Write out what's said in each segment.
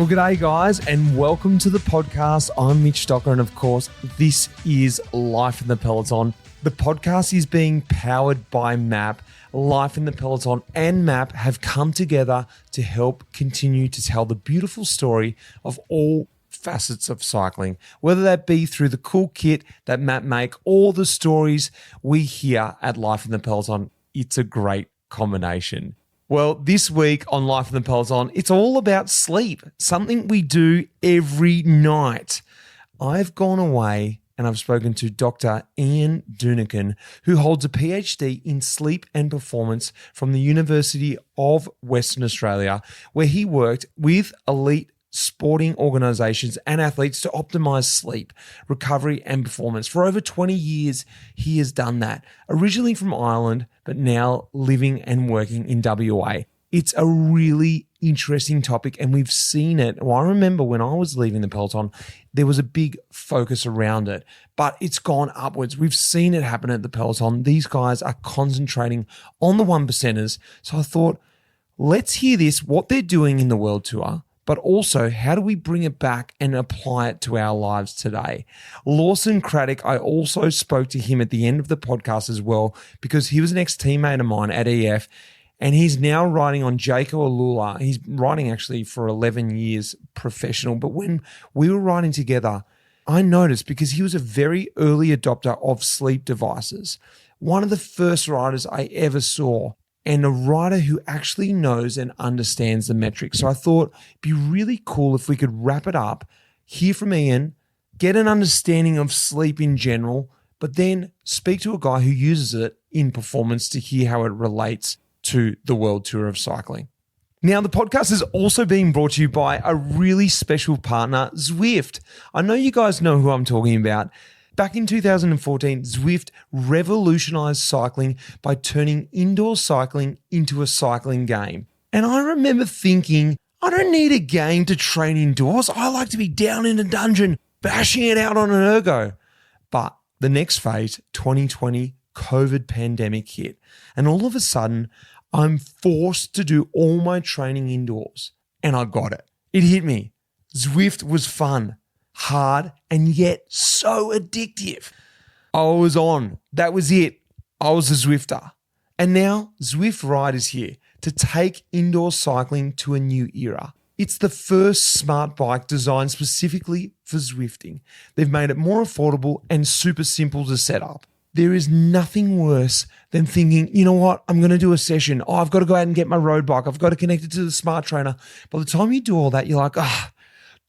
Well, g'day guys, and welcome to the podcast. I'm Mitch Stocker, and of course, this is Life in the Peloton. The podcast is being powered by MAAP. Life in the Peloton and MAAP have come together to help continue to tell the beautiful story of all facets of cycling, whether that be through the cool kit that MAAP make or the stories we hear at Life in the Peloton. It's a great combination. Well, this week on Life in the Peloton, it's all about sleep, something we do every night. I've gone away and I've spoken to Dr. Ian Dunican, who holds a PhD in sleep and performance from the University of Western Australia, where he worked with elite sporting organizations and athletes to optimize sleep, recovery, and performance. For over 20 years, he has done that. Originally from Ireland, but now living and working in WA. It's a really interesting topic, and we've seen it. Well, I remember when I was leaving the Peloton, there was a big focus around it, but it's gone upwards. We've seen it happen at the Peloton. These guys are concentrating on the one percenters. So I thought, let's hear this, what they're doing in the World Tour, but also how do we bring it back and apply it to our lives today? Lawson Craddock, I also spoke to him at the end of the podcast as well, because he was an ex-teammate of mine at EF, and he's now riding on Jayco Alula. He's riding actually for 11 years professional, but when we were riding together, I noticed, because he was a very early adopter of sleep devices, one of the first riders I ever saw, and a rider who actually knows and understands the metrics. So I thought it'd be really cool if we could wrap it up, hear from Ian, get an understanding of sleep in general, but then speak to a guy who uses it in performance to hear how it relates to the World Tour of Cycling. Now, the podcast is also being brought to you by a really special partner, Zwift. I know you guys know who I'm talking about. Back in 2014, Zwift revolutionized cycling by turning indoor cycling into a cycling game. And I remember thinking, I don't need a game to train indoors. I like to be down in a dungeon, bashing it out on an ergo. But the next phase, 2020, COVID pandemic hit. And all of a sudden, I'm forced to do all my training indoors. And I got it. It hit me. Zwift was fun, hard, and yet so addictive. I was on. That was it. I was a Zwifter. And now Zwift Ride is here to take indoor cycling to a new era. It's the first smart bike designed specifically for Zwifting. They've made it more affordable and super simple to set up. There is nothing worse than thinking, you know what, I'm going to do a session. Oh, I've got to go out and get my road bike. I've got to connect it to the smart trainer. By the time you do all that, you're like,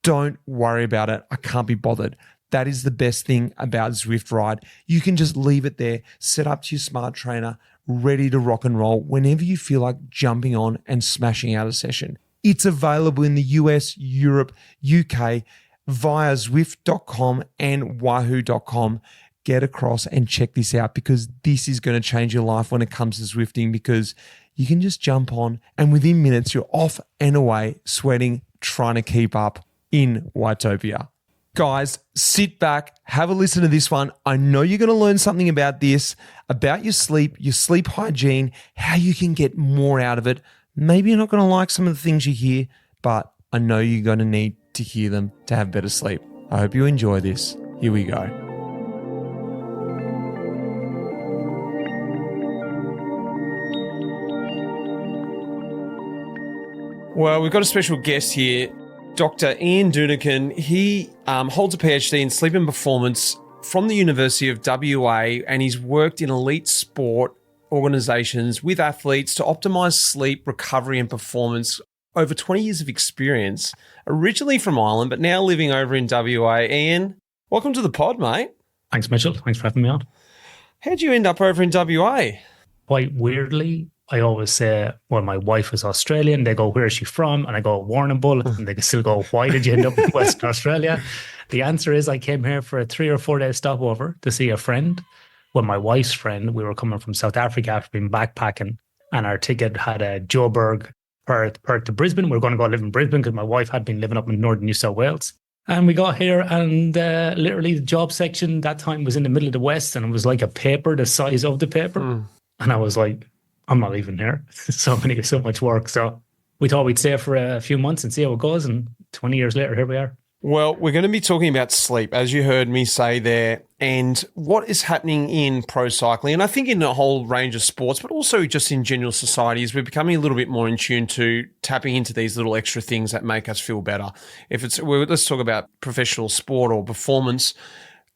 don't worry about it. I can't be bothered. That is the best thing about Zwift Ride. You can just leave it there, set up to your smart trainer, ready to rock and roll whenever you feel like jumping on and smashing out a session. It's available in the US, Europe, UK via Zwift.com and Wahoo.com. Get across and check this out, because this is going to change your life when it comes to Zwifting, because you can just jump on and within minutes you're off and away, sweating, trying to keep up in Watopia. Guys, sit back, have a listen to this one. I know you're going to learn something about this, about your sleep hygiene, how you can get more out of it. Maybe you're not going to like some of the things you hear, but I know you're going to need to hear them to have better sleep. I hope you enjoy this. Here we go. Well, we've got a special guest here, Dr. Ian Dunican. He holds a PhD in sleep and performance from the University of WA, and he's worked in elite sport organizations with athletes to optimize sleep, recovery, and performance. Over 20 years of experience, originally from Ireland, but now living over in WA. Ian, welcome to the pod, mate. Thanks, Mitchell. Thanks for having me on. How'd you end up over in WA? Quite weirdly, I always say, well, my wife is Australian. They go, where is she from? And I go, Warrnambool. And they still go, why did you end up in Western Australia? The answer is I came here for a 3 or 4 day stopover to see a friend. Well, my wife's friend. We were coming from South Africa after being backpacking, and our ticket had a Joburg, Perth to Brisbane. We were going to go live in Brisbane because my wife had been living up in northern New South Wales. And we got here, and literally the job section that time was in the middle of the West, and it was like a paper the size of the paper. And I was like, I'm not leaving here. So much work. So We thought we'd stay for a few months and see how it goes. And 20 years later, here we are. Well, we're going to be talking about sleep, as you heard me say there, and what is happening in pro cycling, and I think in a whole range of sports, but also just in general society, is we're becoming a little bit more in tune to tapping into these little extra things that make us feel better. Let's talk about professional sport or performance,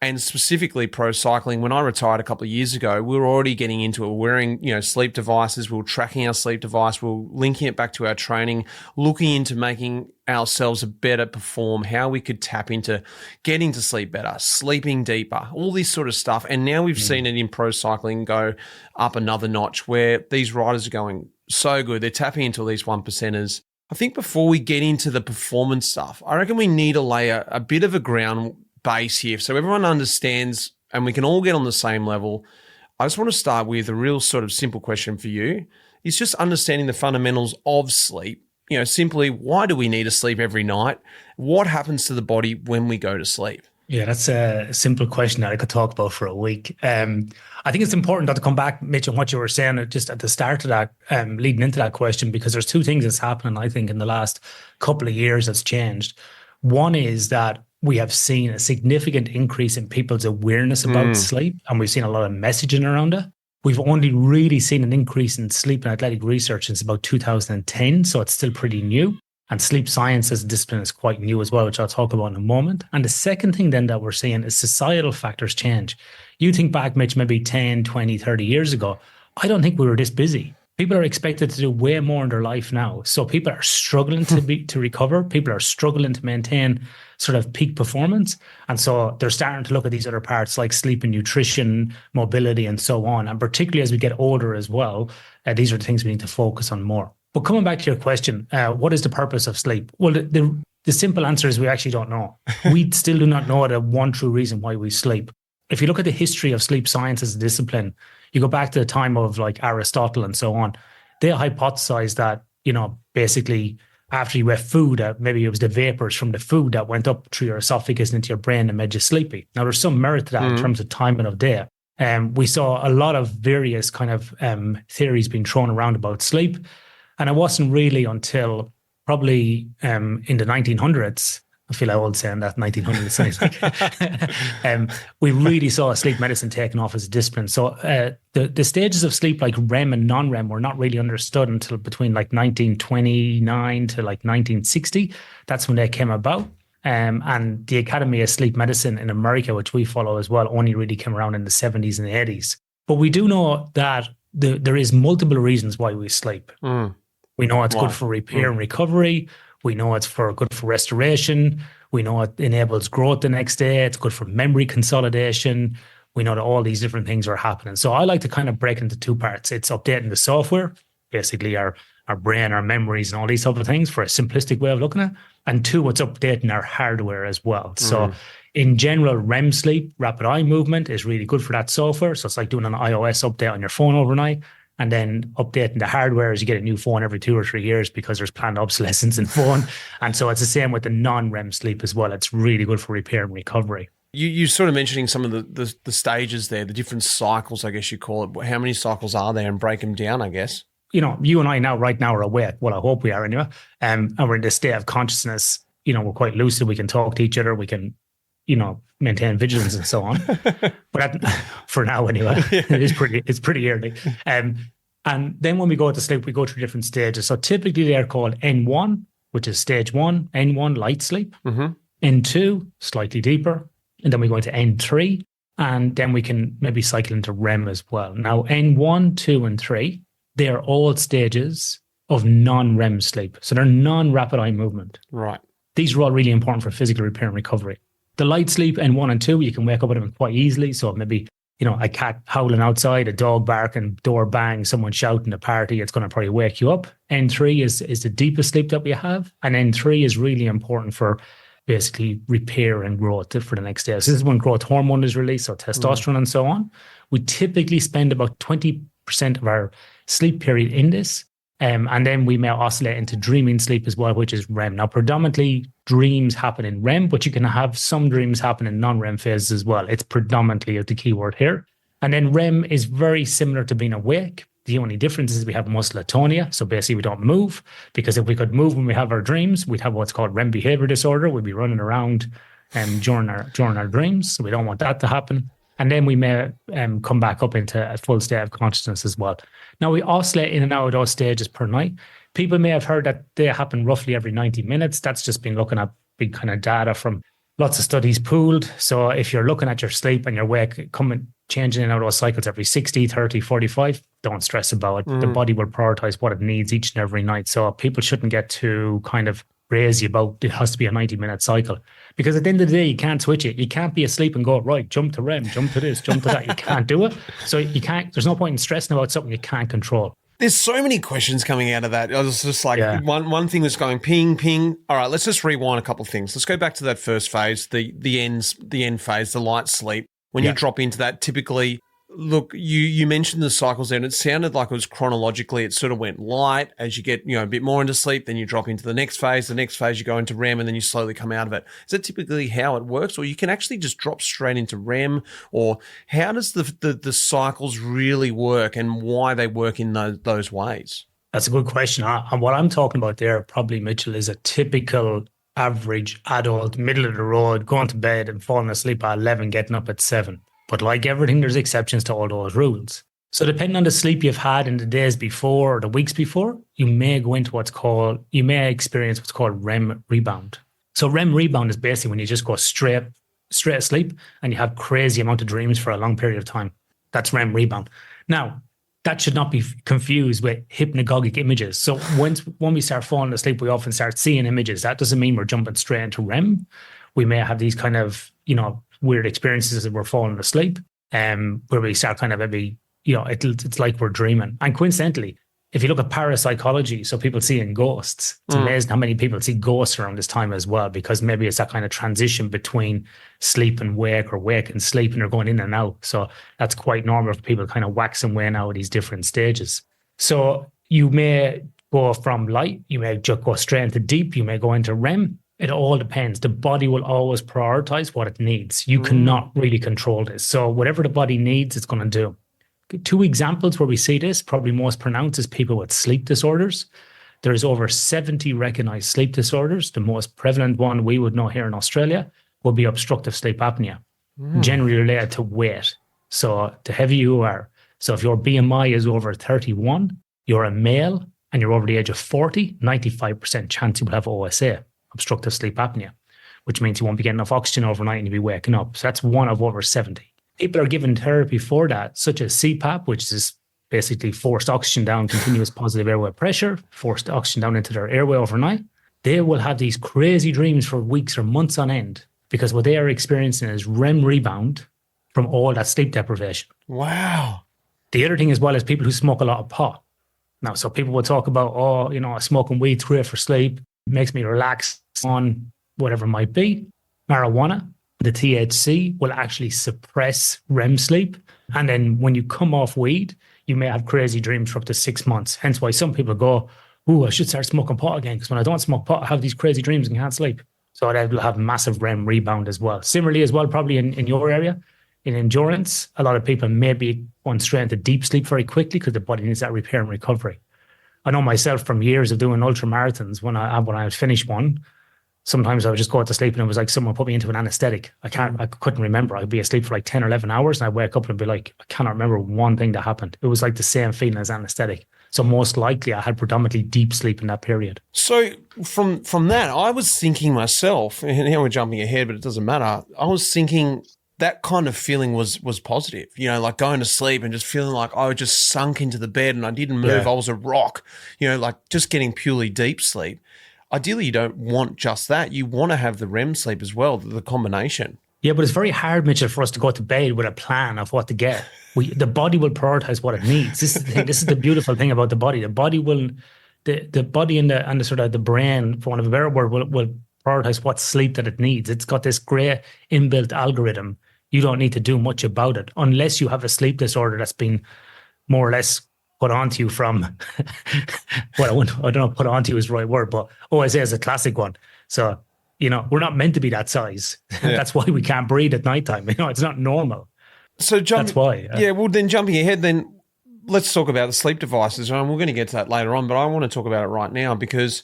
and specifically pro cycling. When I retired a couple of years ago, we were already getting into it. We're wearing, sleep devices. We were tracking our sleep device. We were linking it back to our training, looking into making ourselves a better perform, how we could tap into getting to sleep better, sleeping deeper, all this sort of stuff. And now we've seen it in pro cycling go up another notch where these riders are going so good. They're tapping into these 1%ers. I think before we get into the performance stuff, I reckon we need to lay a bit of a ground base here so everyone understands and we can all get on the same level. I just want to start with a real sort of simple question for you. It's just understanding the fundamentals of sleep. Simply, why do we need to sleep every night? What happens to the body when we go to sleep? Yeah, that's a simple question that I could talk about for a week. I think it's important to come back, Mitch, on what you were saying just at the start of that, leading into that question, because there's two things that's happening, I think, in the last couple of years that's changed. One is that we have seen a significant increase in people's awareness about sleep, and we've seen a lot of messaging around it. We've only really seen an increase in sleep and athletic research since about 2010, so it's still pretty new. And sleep science as a discipline is quite new as well, which I'll talk about in a moment. And the second thing then that we're seeing is societal factors change. You think back, Mitch, maybe 10, 20, 30 years ago, I don't think we were this busy. People are expected to do way more in their life now. So people are struggling to recover. People are struggling to maintain sort of peak performance. And so they're starting to look at these other parts like sleep and nutrition, mobility, and so on. And particularly as we get older as well, these are the things we need to focus on more. But coming back to your question, what is the purpose of sleep? Well, the simple answer is we actually don't know. We still do not know the one true reason why we sleep. If you look at the history of sleep science as a discipline, you go back to the time of like Aristotle and so on, they hypothesized that, basically after you ate food, maybe it was the vapors from the food that went up through your esophagus and into your brain and made you sleepy. Now, there's some merit to that in terms of timing of day. We saw a lot of various kind of theories being thrown around about sleep. And it wasn't really until probably in the 1900s, I feel old saying that, 1900s, we really saw sleep medicine taken off as a discipline. So the stages of sleep like REM and non-REM were not really understood until between like 1929 to like 1960. That's when they came about. And the Academy of Sleep Medicine in America, which we follow as well, only really came around in the 70s and the 80s. But we do know that there is multiple reasons why we sleep. We know it's good for repair and recovery. We know it's good for restoration. We know it enables growth the next day. It's good for memory consolidation. We know that all these different things are happening. So I like to kind of break into two parts. It's updating the software, basically our brain, our memories, and all these type of things for a simplistic way of looking at it. And two, it's updating our hardware as well. So in general, REM sleep, rapid eye movement, is really good for that software. So it's like doing an iOS update on your phone overnight. And then updating the hardware as you get a new phone every 2 or 3 years because there's planned obsolescence in phone. And so it's the same with the non-REM sleep as well. It's really good for repair and recovery. You sort of mentioning some of the stages there, the different cycles, I guess you call it. How many cycles are there, and break them down, I guess? You and I right now are awake. Well, I hope we are anyway. And we're in this state of consciousness. We're quite lucid. We can talk to each other. We can, maintain vigilance and so on. But for now, anyway, it's pretty early. And then when we go to sleep, we go through different stages. So typically they're called N1, which is stage 1, N1, light sleep. N2, slightly deeper. And then we go into N3. And then we can maybe cycle into REM as well. Now, N1, 2, and 3, they are all stages of non-REM sleep. So they're non-rapid eye movement. Right. These are all really important for physical repair and recovery. The light sleep, N1 and 2, you can wake up with them quite easily. So maybe, a cat howling outside, a dog barking, door bang, someone shouting a party, it's going to probably wake you up. N3 is the deepest sleep that we have. And N3 is really important for basically repair and growth for the next day. So this is when growth hormone is released, so testosterone and so on. We typically spend about 20% of our sleep period in this. And then we may oscillate into dreaming sleep as well, which is REM. Now, predominantly dreams happen in REM, but you can have some dreams happen in non-REM phases as well. It's predominantly the key word here. And then REM is very similar to being awake. The only difference is we have muscle atonia. So basically we don't move, because if we could move when we have our dreams, we'd have what's called REM behavior disorder. We'd be running around during our dreams. So we don't want that to happen. And then we may come back up into a full state of consciousness as well. Now, we oscillate in and out of those stages per night. People may have heard that they happen roughly every 90 minutes. That's just been looking at big kind of data from lots of studies pooled. So if you're looking at your sleep and your wake changing in and out of those cycles every 60, 30, 45, don't stress about it. The body will prioritize what it needs each and every night. So people shouldn't get too kind of crazy about it has to be a 90-minute cycle. Because at the end of the day, you can't switch it. You can't be asleep and go, right, jump to REM, jump to this, jump to that. You can't do it. So there's no point in stressing about something you can't control. There's so many questions coming out of that. I was just like, one thing was going ping, ping. All right, let's just rewind a couple of things. Let's go back to that first phase, the end phase, the light sleep. When you drop into that, typically, look, you mentioned the cycles there, and it sounded like it was chronologically, it sort of went light as you get, a bit more into sleep, then you drop into the next phase you go into REM, and then you slowly come out of it. Is that typically how it works? Or you can actually just drop straight into REM? Or how does the cycles really work, and why they work in those ways? That's a good question. And what I'm talking about there, probably, Mitchell, is a typical average adult, middle of the road, going to bed and falling asleep at 11, getting up at 7. But like everything, there's exceptions to all those rules. So depending on the sleep you've had in the days before or the weeks before, you may experience what's called REM rebound. So REM rebound is basically when you just go straight asleep and you have crazy amount of dreams for a long period of time. That's REM rebound. Now, that should not be confused with hypnagogic images. So when we start falling asleep, we often start seeing images. That doesn't mean we're jumping straight into REM. We may have these kind of, weird experiences as we're falling asleep, where we start kind of maybe, it's like we're dreaming. And coincidentally, if you look at parapsychology, so people seeing ghosts, it's amazing how many people see ghosts around this time as well, because maybe it's that kind of transition between sleep and wake, or wake and sleep, and they're going in and out. So that's quite normal for people kind of waxing away now at these different stages. So you may go from light, you may just go straight into deep, you may go into REM. It all depends. The body will always prioritize what it needs. You cannot really control this. So whatever the body needs, it's going to do. 2 examples where we see this, probably most pronounced, is people with sleep disorders. There's over 70 recognized sleep disorders. The most prevalent one we would know here in Australia would be obstructive sleep apnea, generally related to weight. So the heavier you are. So if your BMI is over 31, you're a male, and you're over the age of 40, 95% chance you will have OSA. Obstructive sleep apnea, which means you won't be getting enough oxygen overnight and you'll be waking up. So that's one of over 70. People are given therapy for that, such as CPAP, which is basically forced oxygen down, continuous positive airway pressure, forced oxygen down into their airway overnight. They will have these crazy dreams for weeks or months on end, because what they are experiencing is REM rebound from all that sleep deprivation. Wow. The other thing as well is people who smoke a lot of pot. Now, so people will talk about, smoking weed's great for sleep, makes me relax on whatever it might be. Marijuana, the THC, will actually suppress REM sleep. And then when you come off weed, you may have crazy dreams for up to 6 months. Hence why some people go, I should start smoking pot again, because when I don't smoke pot, I have these crazy dreams and can't sleep. So that will have massive REM rebound as well. Similarly as well, probably in your area, in endurance, a lot of people may be going straight into deep sleep very quickly because the body needs that repair and recovery. I know myself from years of doing ultra marathons, when I had finished one, sometimes I would just go to sleep and it was like someone put me into an anesthetic. I couldn't remember. I'd be asleep for like 10 or 11 hours and I'd wake up and be like, I cannot remember one thing that happened. It was like the same feeling as anesthetic. So most likely I had predominantly deep sleep in that period. So from that, I was thinking myself, and now we're jumping ahead, but it doesn't matter. I was thinking that kind of feeling was positive, like going to sleep and just feeling like I was just sunk into the bed and I didn't move. Yeah. I was a rock, like just getting purely deep sleep. Ideally, you don't want just that. You want to have the REM sleep as well, the combination. Yeah, but it's very hard, Mitchell, for us to go to bed with a plan of what to get. The body will prioritize what it needs. This is the thing. This is the beautiful thing about the body. The body will, the body and the sort of the brain, for want of a better word, will prioritize what sleep that it needs. It's got this great inbuilt algorithm. You don't need to do much about it unless you have a sleep disorder that's been more or less put onto you from, well, I don't know if put onto you is the right word, but OSA is a classic one. So, we're not meant to be that size. Yeah. That's why we can't breathe at nighttime. It's not normal. So that's why. Yeah, well, then jumping ahead, then let's talk about the sleep devices. And we're going to get to that later on, but I want to talk about it right now because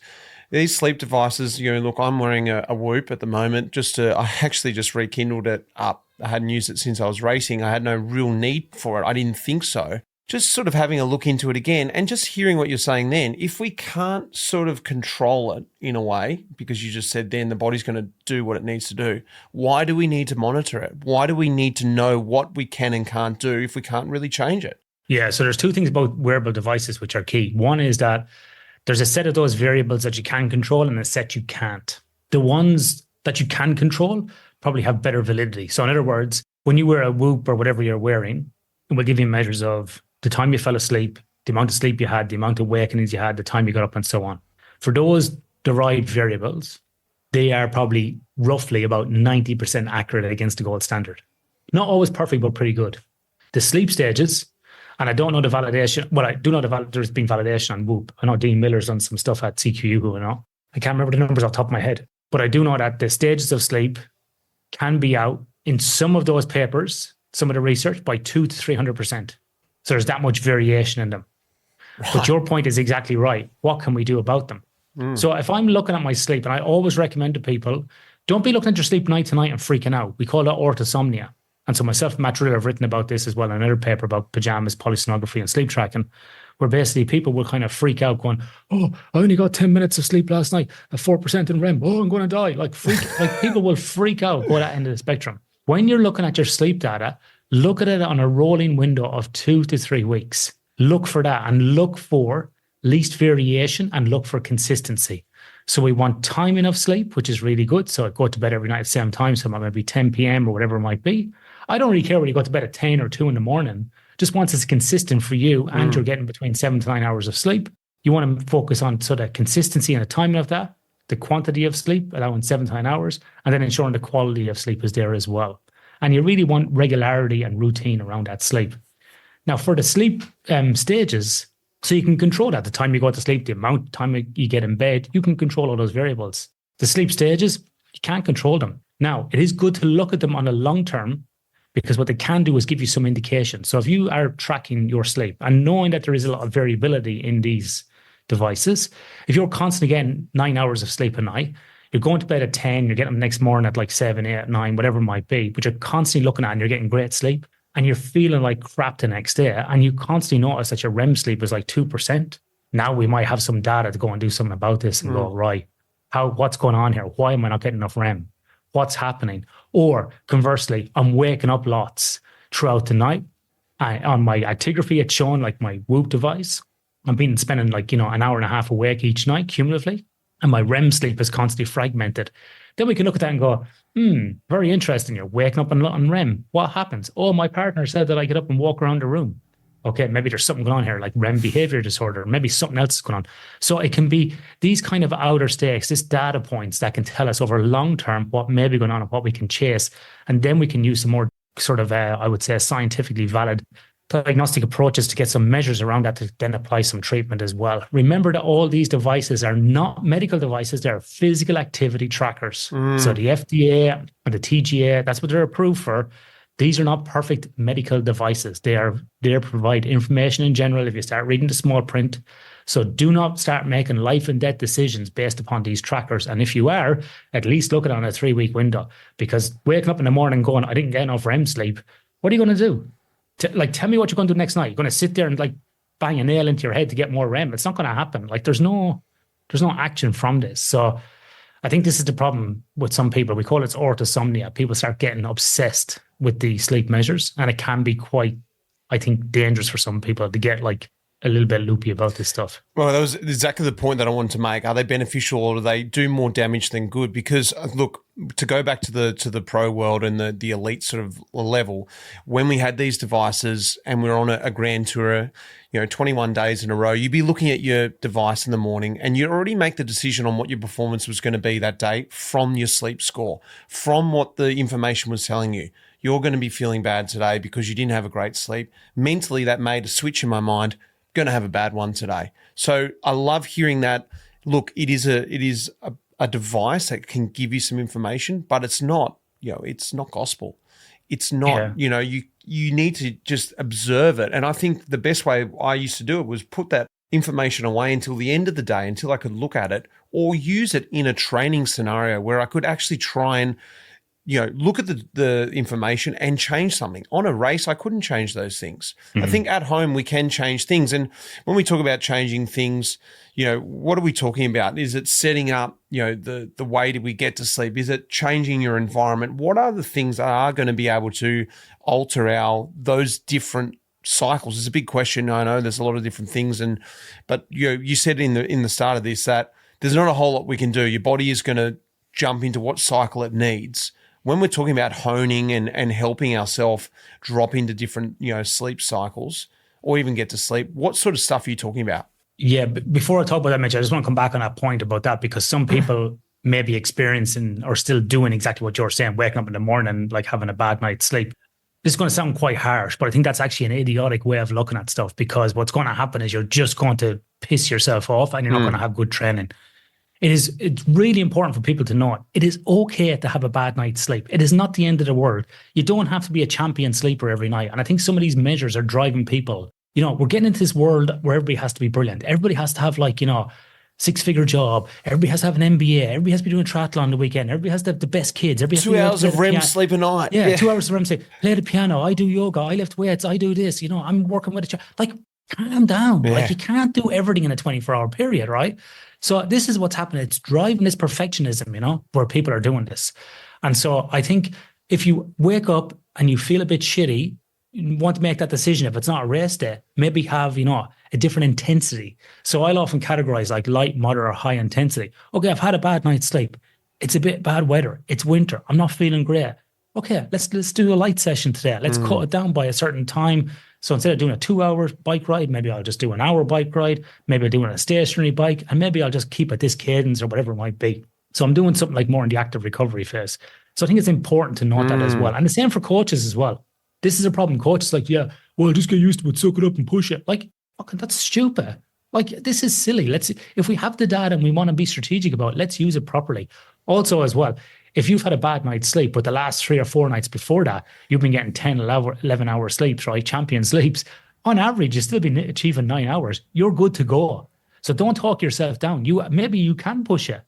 these sleep devices, look, I'm wearing a Whoop at the moment. I actually just rekindled it up. I hadn't used it since I was racing. I had no real need for it. I didn't think so. Just sort of having a look into it again and just hearing what you're saying then, if we can't sort of control it in a way, because you just said then the body's going to do what it needs to do, why do we need to monitor it? Why do we need to know what we can and can't do if we can't really change it? Yeah, so there's two things about wearable devices which are key. One is that there's a set of those variables that you can control and a set you can't. The ones that you can control probably have better validity. So in other words, when you wear a Whoop or whatever you're wearing, it will give you measures of the time you fell asleep, the amount of sleep you had, the amount of awakenings you had, the time you got up, and so on. For those derived variables, they are probably roughly about 90% accurate against the gold standard. Not always perfect, but pretty good. The sleep stages, and I don't know the validation. Well, I do know there's been validation on Whoop. I know Dean Miller's done some stuff at CQU, who I know. I can't remember the numbers off the top of my head, but I do know that the stages of sleep can be out in some of those papers, some of the research, by 200 to 300%. So there's that much variation in them. Right. But your point is exactly right. What can we do about them? So if I'm looking at my sleep, and I always recommend to people, don't be looking at your sleep night to night and freaking out. We call that orthosomnia. And so myself and Matt Riddle have written about this as well in another paper about pajamas, polysomnography, and sleep tracking, where basically people will kind of freak out going, oh, I only got 10 minutes of sleep last night at 4% in REM. Oh, I'm going to die. Like people will freak out, go that end of the spectrum. When you're looking at your sleep data, look at it on a rolling window of 2 to 3 weeks. Look for that and look for least variation and look for consistency. So we want timing of sleep, which is really good. So I go to bed every night at the same time. So it might be 10 p.m. or whatever it might be. I don't really care whether you go to bed at 10 or 2 in the morning. Just once it's consistent for you and you're getting between 7 to 9 hours of sleep, you want to focus on sort of consistency and the timing of that, the quantity of sleep, allowing 7 to 9 hours, and then ensuring the quality of sleep is there as well. And you really want regularity and routine around that sleep. Now, for the sleep stages, so you can control that. The time you go to sleep, the amount of time you get in bed, you can control all those variables. The sleep stages, you can't control them. Now, it is good to look at them on a long term because what they can do is give you some indication. So if you are tracking your sleep and knowing that there is a lot of variability in these devices, if you're constantly getting 9 hours of sleep a night, you're going to bed at 10, you're getting them next morning at like 7, 8, 9, whatever it might be, but you're constantly looking at it and you're getting great sleep and you're feeling like crap the next day and you constantly notice that your REM sleep is like 2%. Now we might have some data to go and do something about this and go, right, what's going on here? Why am I not getting enough REM? What's happening? Or conversely, I'm waking up lots throughout the night. On my actigraphy, it's showing like my Whoop device. I've been spending like, an hour and a half awake each night cumulatively. And my REM sleep is constantly fragmented. Then we can look at that and go, very interesting. You're waking up on REM. What happens? Oh, my partner said that I get up and walk around the room. Okay, maybe there's something going on here, like REM behavior disorder. Maybe something else is going on. So it can be these kind of outer stakes, this data points that can tell us over long term what may be going on and what we can chase. And then we can use some more sort of, I would say, scientifically valid diagnostic approaches to get some measures around that to then apply some treatment as well. Remember that all these devices are not medical devices, they're physical activity trackers. So the FDA and the TGA, that's what they're approved for. These are not perfect medical devices. They are there to provide information in general if you start reading the small print. So do not start making life and death decisions based upon these trackers. And if you are, at least look at it on a 3-week window, because waking up in the morning going, I didn't get enough REM sleep, what are you going to do? Tell me what you're going to do next night. You're going to sit there and like bang a nail into your head to get more REM. It's not going to happen. Like there's no action from this. So I think this is the problem with some people. We call it orthosomnia. People start getting obsessed with the sleep measures, and it can be quite, I think, dangerous for some people to get like a little bit loopy about this stuff. Well, that was exactly the point that I wanted to make. Are they beneficial or do they do more damage than good? Because look, to go back to the pro world and the elite sort of level, when we had these devices and we were on a grand tour, 21 days in a row, you'd be looking at your device in the morning and you already make the decision on what your performance was going to be that day from your sleep score, from what the information was telling you. You're going to be feeling bad today because you didn't have a great sleep. Mentally, that made a switch in my mind. Going to have a bad one today. So I love hearing that. Look, it is a device that can give you some information, but it's not, it's not gospel. It's not, you need to just observe it. And I think the best way I used to do it was put that information away until the end of the day, until I could look at it, or use it in a training scenario where I could actually try and, look at the information and change something. On a race, I couldn't change those things. I think at home we can change things. And when we talk about changing things, what are we talking about? Is it setting up, the way that we get to sleep? Is it changing your environment? What are the things that are going to be able to alter those different cycles? It's a big question. I know there's a lot of different things, but you said in the start of this that there's not a whole lot we can do. Your body is going to jump into what cycle it needs. When we're talking about honing and helping ourselves drop into different, sleep cycles or even get to sleep, what sort of stuff are you talking about? Yeah, before I talk about that, Mitch, I just want to come back on that point about that, because some people may be experiencing or still doing exactly what you're saying, waking up in the morning, like having a bad night's sleep. This is going to sound quite harsh, but I think that's actually an idiotic way of looking at stuff, because what's going to happen is you're just going to piss yourself off and you're not going to have good training. It's really important for people to know it is okay to have a bad night's sleep. It is not the end of the world. You don't have to be a champion sleeper every night. And I think some of these measures are driving people. We're getting into this world where everybody has to be brilliant. Everybody has to have 6-figure job. Everybody has to have an MBA. Everybody has to be doing triathlon on the weekend. Everybody has to have the best kids. Everybody has 2 hours of REM sleep a night. Yeah, 2 hours of REM sleep. Play the piano. I do yoga. I lift weights. I do this. I'm working with a child. Calm down. Yeah. You can't do everything in a 24-hour period, right? So this is what's happening. It's driving this perfectionism, where people are doing this. And so I think if you wake up and you feel a bit shitty, you want to make that decision. If it's not a race day, maybe have, a different intensity. So I'll often categorize like light, moderate, or high intensity. Okay, I've had a bad night's sleep. It's a bit bad weather. It's winter. I'm not feeling great. Okay, let's do a light session today. Let's cut it down by a certain time. So instead of doing a 2-hour bike ride, maybe I'll just do an hour bike ride. Maybe I'll do it on a stationary bike, and maybe I'll just keep at this cadence or whatever it might be. So I'm doing something like more in the active recovery phase. So I think it's important to note that as well. And the same for coaches as well. This is a problem. Coaches just get used to it, suck it up and push it. Fucking that's stupid. This is silly. If we have the data and we want to be strategic about it, let's use it properly. Also as well, if you've had a bad night's sleep, but the last 3 or 4 nights before that, you've been getting 10, 11-hour sleeps, right? Champion sleeps. On average, you've still been achieving 9 hours. You're good to go. So don't talk yourself down. Maybe you can push it.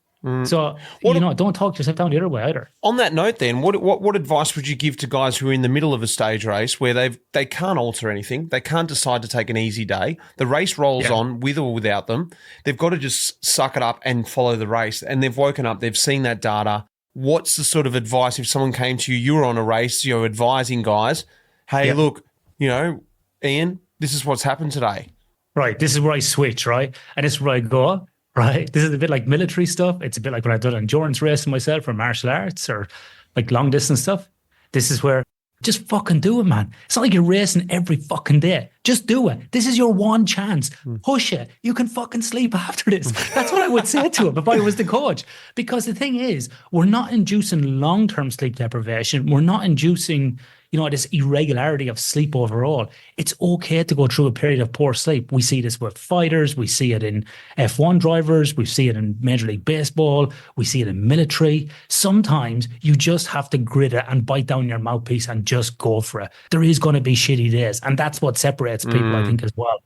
So, don't talk yourself down the other way either. On that note then, what advice would you give to guys who are in the middle of a stage race where they can't alter anything, they can't decide to take an easy day, the race rolls on with or without them, they've got to just suck it up and follow the race, and they've woken up, they've seen that data. What's the sort of advice if someone came to you, you were on a race, you're advising guys, hey, look, Ian, this is what's happened today. Right, this is where I switch, right? And this is where I go. Right. This is a bit like military stuff. It's a bit like when I've done endurance racing myself or martial arts or like long distance stuff. This is where just fucking do it, man. It's not like you're racing every fucking day. Just do it. This is your one chance. Push it. You can fucking sleep after this. That's what I would say to him if I was the coach. Because the thing is, we're not inducing long-term sleep deprivation. We're not inducing, this irregularity of sleep overall. It's okay to go through a period of poor sleep. We see this with fighters. We see it in F1 drivers. We see it in Major League Baseball. We see it in military. Sometimes you just have to grit it and bite down your mouthpiece and just go for it. There is going to be shitty days. And that's what separates people, I think, as well.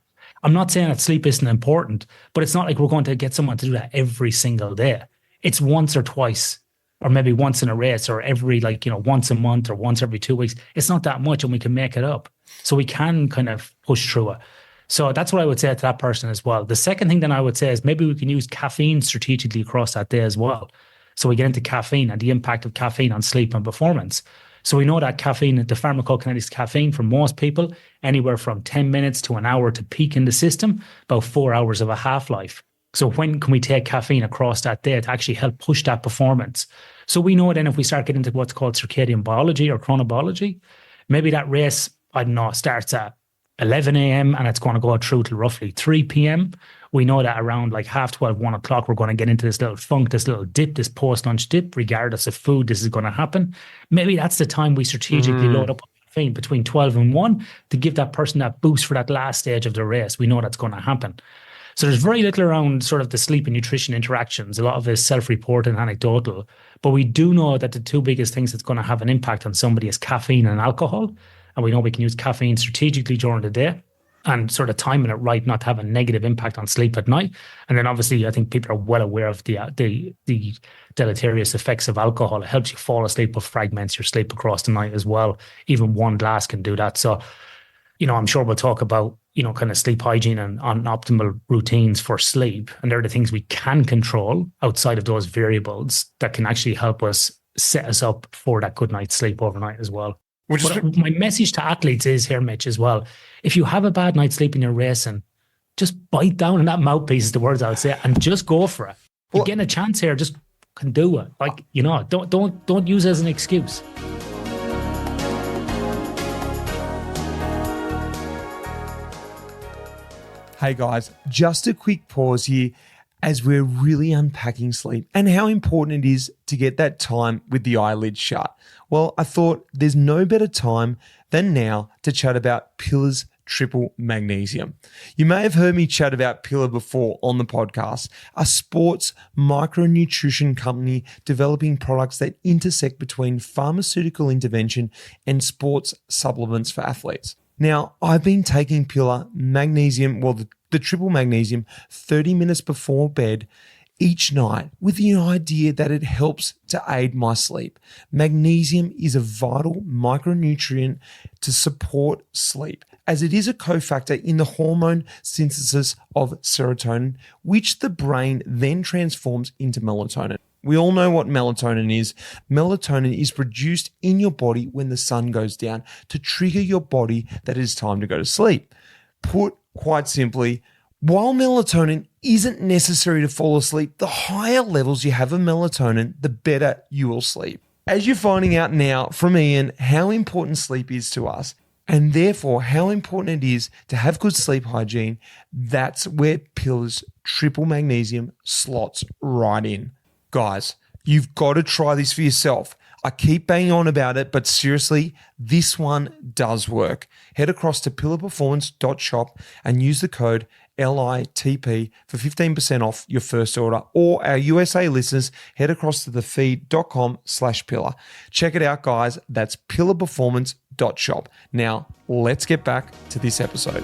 I'm not saying that sleep isn't important, but it's not like we're going to get someone to do that every single day. It's once or twice, or maybe once in a race, or every once a month or once every 2 weeks. It's not that much, and we can make it up. So we can kind of push through it. So that's what I would say to that person as well. The second thing then I would say is maybe we can use caffeine strategically across that day as well. So we get into caffeine and the impact of caffeine on sleep and performance. So we know that caffeine, the pharmacokinetics caffeine for most people, anywhere from 10 minutes to an hour to peak in the system, about 4 hours of a half-life. So when can we take caffeine across that day to actually help push that performance? So we know then if we start getting into what's called circadian biology or chronobiology, maybe that race, starts at 11 a.m. and it's going to go through till roughly 3 p.m. We know that around like 12:30, 1 o'clock, we're going to get into this little funk, this little dip, this post-lunch dip, regardless of food, this is going to happen. Maybe that's the time we strategically load up caffeine between 12 and 1 to give that person that boost for that last stage of the race. We know that's going to happen. So there's very little around sort of the sleep and nutrition interactions. A lot of it is self-reported and anecdotal. But we do know that the two biggest things that's going to have an impact on somebody is caffeine and alcohol. And we know we can use caffeine strategically during the day and sort of timing it right, not to have a negative impact on sleep at night. And then obviously, I think people are well aware of the deleterious effects of alcohol. It helps you fall asleep, but fragments your sleep across the night as well. Even one glass can do that. So, I'm sure we'll talk about, kind of sleep hygiene and on optimal routines for sleep. And they're the things we can control outside of those variables that can actually help us set us up for that good night's sleep overnight as well. My message to athletes is here, Mitch, as well. If you have a bad night's sleep and you're racing, just bite down on that mouthpiece is the words I would say, and just go for it. You're getting a chance here, just can do it. Don't use it as an excuse. Hey guys, just a quick pause here as we're really unpacking sleep and how important it is to get that time with the eyelids shut. Well, I thought there's no better time than now to chat about Pillar's triple magnesium. You may have heard me chat about Pillar before on the podcast, a sports micronutrition company developing products that intersect between pharmaceutical intervention and sports supplements for athletes. Now, I've been taking Pillar magnesium, the triple magnesium, 30 minutes before bed each night with the idea that it helps to aid my sleep. Magnesium is a vital micronutrient to support sleep, as it is a cofactor in the hormone synthesis of serotonin, which the brain then transforms into melatonin. We all know what melatonin is. Melatonin is produced in your body when the sun goes down to trigger your body that it is time to go to sleep. Put quite simply, while melatonin isn't necessary to fall asleep, the higher levels you have of melatonin, the better you will sleep. As you're finding out now from Ian how important sleep is to us, and therefore how important it is to have good sleep hygiene, that's where Pillar's triple magnesium slots right in. Guys, you've got to try this for yourself. I keep banging on about it, but seriously, this one does work. Head across to pillarperformance.shop and use the code LITP for 15% off your first order. Or our USA listeners, head across to thefeed.com/pillar. Check it out, guys. That's pillarperformance.shop. Now, let's get back to this episode.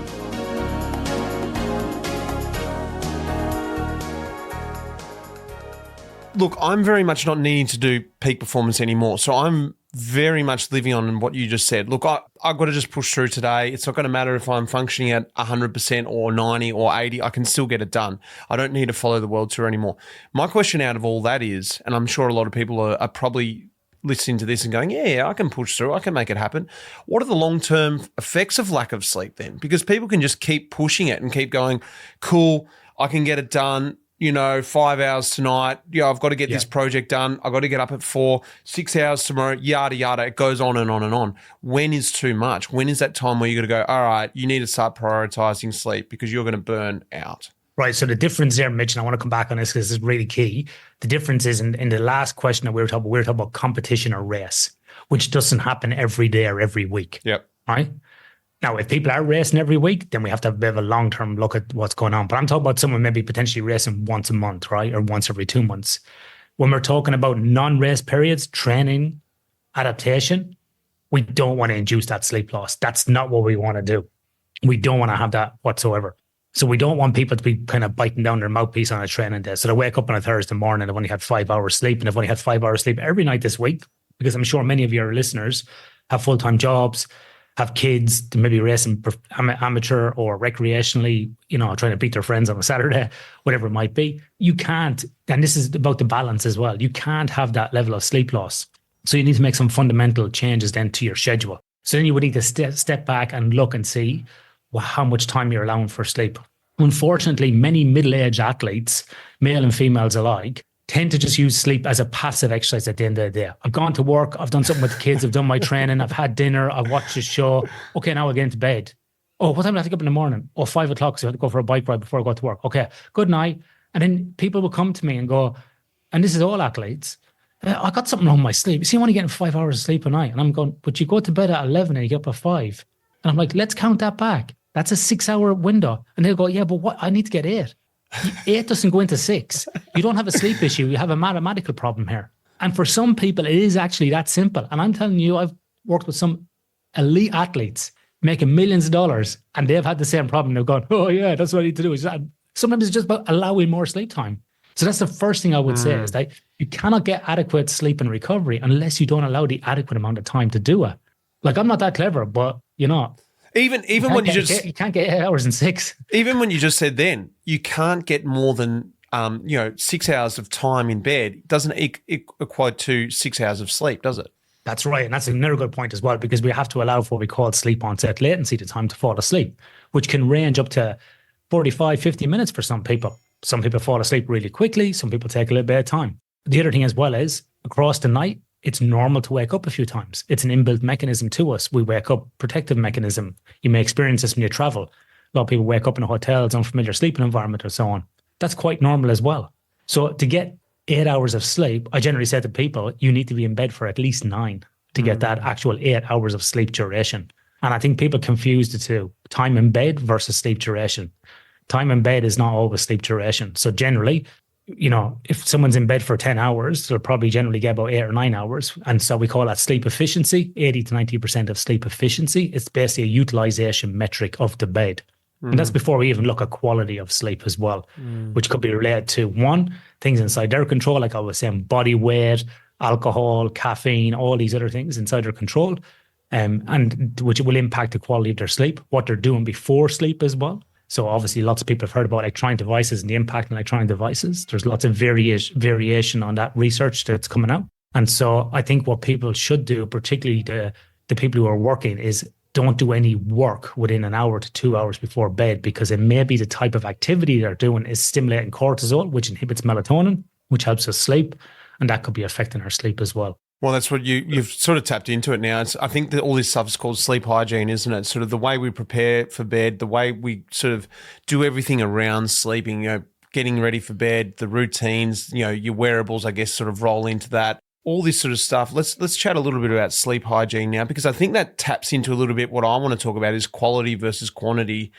Look, I'm very much not needing to do peak performance anymore. So I'm very much living on what you just said. Look, I've got to just push through today. It's not going to matter if I'm functioning at 100% or 90 or 80. I can still get it done. I don't need to follow the world tour anymore. My question out of all that is, and I'm sure a lot of people are probably listening to this and going, yeah, I can push through. I can make it happen. What are the long-term effects of lack of sleep then? Because people can just keep pushing it and keep going, cool, I can get it done. 5 hours tonight. I've got to get this project done. I've got to get up at 4, 6 hours tomorrow, yada, yada. It goes on and on and on. When is too much? When is that time where you're going to go, all right, you need to start prioritizing sleep because you're going to burn out? Right. So the difference there, Mitch, and I want to come back on this because it's really key. The difference is in the last question that we were talking about competition or race, which doesn't happen every day or every week. Yep. Right. Now, if people are racing every week, then we have to have a bit of a long-term look at what's going on. But I'm talking about someone maybe potentially racing once a month, right? Or once every 2 months. When we're talking about non-race periods, training, adaptation, we don't want to induce that sleep loss. That's not what we want to do. We don't want to have that whatsoever. So we don't want people to be kind of biting down their mouthpiece on a training day. So they wake up on a Thursday morning, they've only had 5 hours sleep, and they've only had 5 hours sleep every night this week, because I'm sure many of your listeners have full-time jobs, have kids, to maybe racing amateur or recreationally, trying to beat their friends on a Saturday, whatever it might be. You can't, and this is about the balance as well, you can't have that level of sleep loss. So you need to make some fundamental changes then to your schedule. So then you would need to step back and look and see how much time you're allowing for sleep. Unfortunately, many middle-aged athletes, male and females alike, tend to just use sleep as a passive exercise at the end of the day. I've gone to work, I've done something with the kids, I've done my training, I've had dinner, I've watched a show. Okay, now I'll get into bed. Oh, what time do I have to get up in the morning? Oh, 5 o'clock, so I have to go for a bike ride before I go to work. Okay, good night. And then people will come to me and go, and this is all athletes, I got something wrong with my sleep. You see, I'm only getting 5 hours of sleep a night. And I'm going, but you go to bed at 11 and you get up at 5. And I'm like, let's count that back. That's a 6-hour window. And they'll go, yeah, but what? I need to get 8. 8 doesn't go into 6. You don't have a sleep issue. You have a mathematical problem here. And for some people, it is actually that simple. And I'm telling you, I've worked with some elite athletes making millions of dollars, and they've had the same problem. They've gone, oh yeah, that's what I need to do. Sometimes it's just about allowing more sleep time. So that's the first thing I would say is that you cannot get adequate sleep and recovery unless you don't allow the adequate amount of time to do it. Like, I'm not that clever, but even when you can't get 8 hours and 6. Even when you just said then, you can't get more than 6 hours of time in bed. It doesn't equate to 6 hours of sleep, does it? That's right. And that's another good point as well, because we have to allow for what we call sleep onset latency, the time to fall asleep, which can range up to 45, 50 minutes for some people. Some people fall asleep really quickly. Some people take a little bit of time. The other thing as well is across the night, it's normal to wake up a few times. It's an inbuilt mechanism to us. We wake up, protective mechanism. You may experience this when you travel. A lot of people wake up in hotels, unfamiliar sleeping environment, or so on. That's quite normal as well. So to get 8 hours of sleep, I generally say to people, you need to be in bed for at least 9 to get that actual 8 hours of sleep duration. And I think people confuse the two, time in bed versus sleep duration. Time in bed is not always sleep duration. So generally, if someone's in bed for 10 hours, they'll probably generally get about 8 or 9 hours. And so we call that sleep efficiency, 80 to 90% of sleep efficiency. It's basically a utilization metric of the bed. And that's before we even look at quality of sleep as well, which could be related to, one, things inside their control, like I was saying, body weight, alcohol, caffeine, all these other things inside their control, and which will impact the quality of their sleep, what they're doing before sleep as well. So obviously lots of people have heard about electronic devices and the impact on electronic devices. There's lots of variation on that research that's coming out. And so I think what people should do, particularly the people who are working, is don't do any work within an hour to 2 hours before bed, because it may be the type of activity they're doing is stimulating cortisol, which inhibits melatonin, which helps us sleep. And that could be affecting our sleep as well. Well, that's what you've sort of tapped into it now. I think that all this stuff is called sleep hygiene, isn't it? Sort of the way we prepare for bed, the way we sort of do everything around sleeping, getting ready for bed, the routines, your wearables, I guess, sort of roll into that. All this sort of stuff. Let's chat a little bit about sleep hygiene now, because I think that taps into a little bit what I want to talk about is quality versus quantity.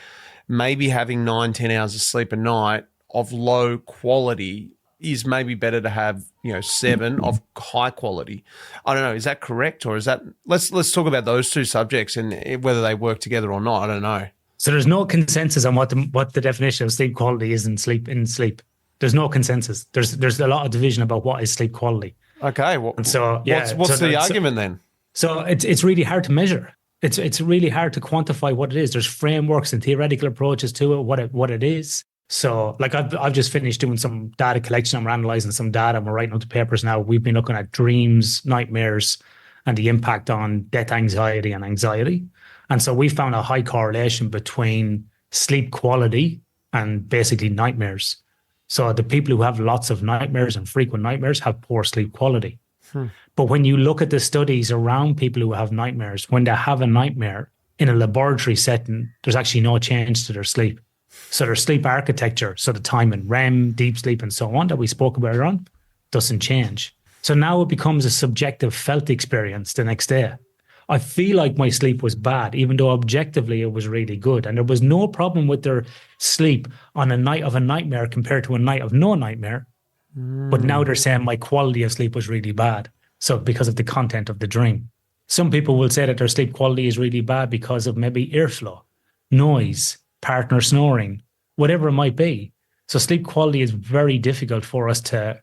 Maybe having 9, 10 hours of sleep a night of low quality is maybe better to have, 7 of high quality. I don't know. Is that correct? Or is that, let's talk about those two subjects and whether they work together or not. I don't know. So there's no consensus on what the definition of sleep quality is in sleep. There's no consensus. There's a lot of division about what is sleep quality. Okay. Well, and so, yeah, what's the argument then? So it's really hard to measure. It's really hard to quantify what it is. There's frameworks and theoretical approaches to it, what it is. So like I've just finished doing some data collection. I'm analyzing some data. We're writing up the papers now. We've been looking at dreams, nightmares, and the impact on death anxiety and anxiety. And so we found a high correlation between sleep quality and basically nightmares. So the people who have lots of nightmares and frequent nightmares have poor sleep quality. But when you look at the studies around people who have nightmares, when they have a nightmare in a laboratory setting, there's actually no change to their sleep. So their sleep architecture, so the time in REM, deep sleep, and so on that we spoke about earlier on, doesn't change. So now it becomes a subjective felt experience the next day. I feel like my sleep was bad, even though objectively it was really good. And there was no problem with their sleep on a night of a nightmare compared to a night of no nightmare. But now they're saying my quality of sleep was really bad. So because of the content of the dream. Some people will say that their sleep quality is really bad because of maybe airflow, noise, partner snoring, whatever it might be. So sleep quality is very difficult for us to,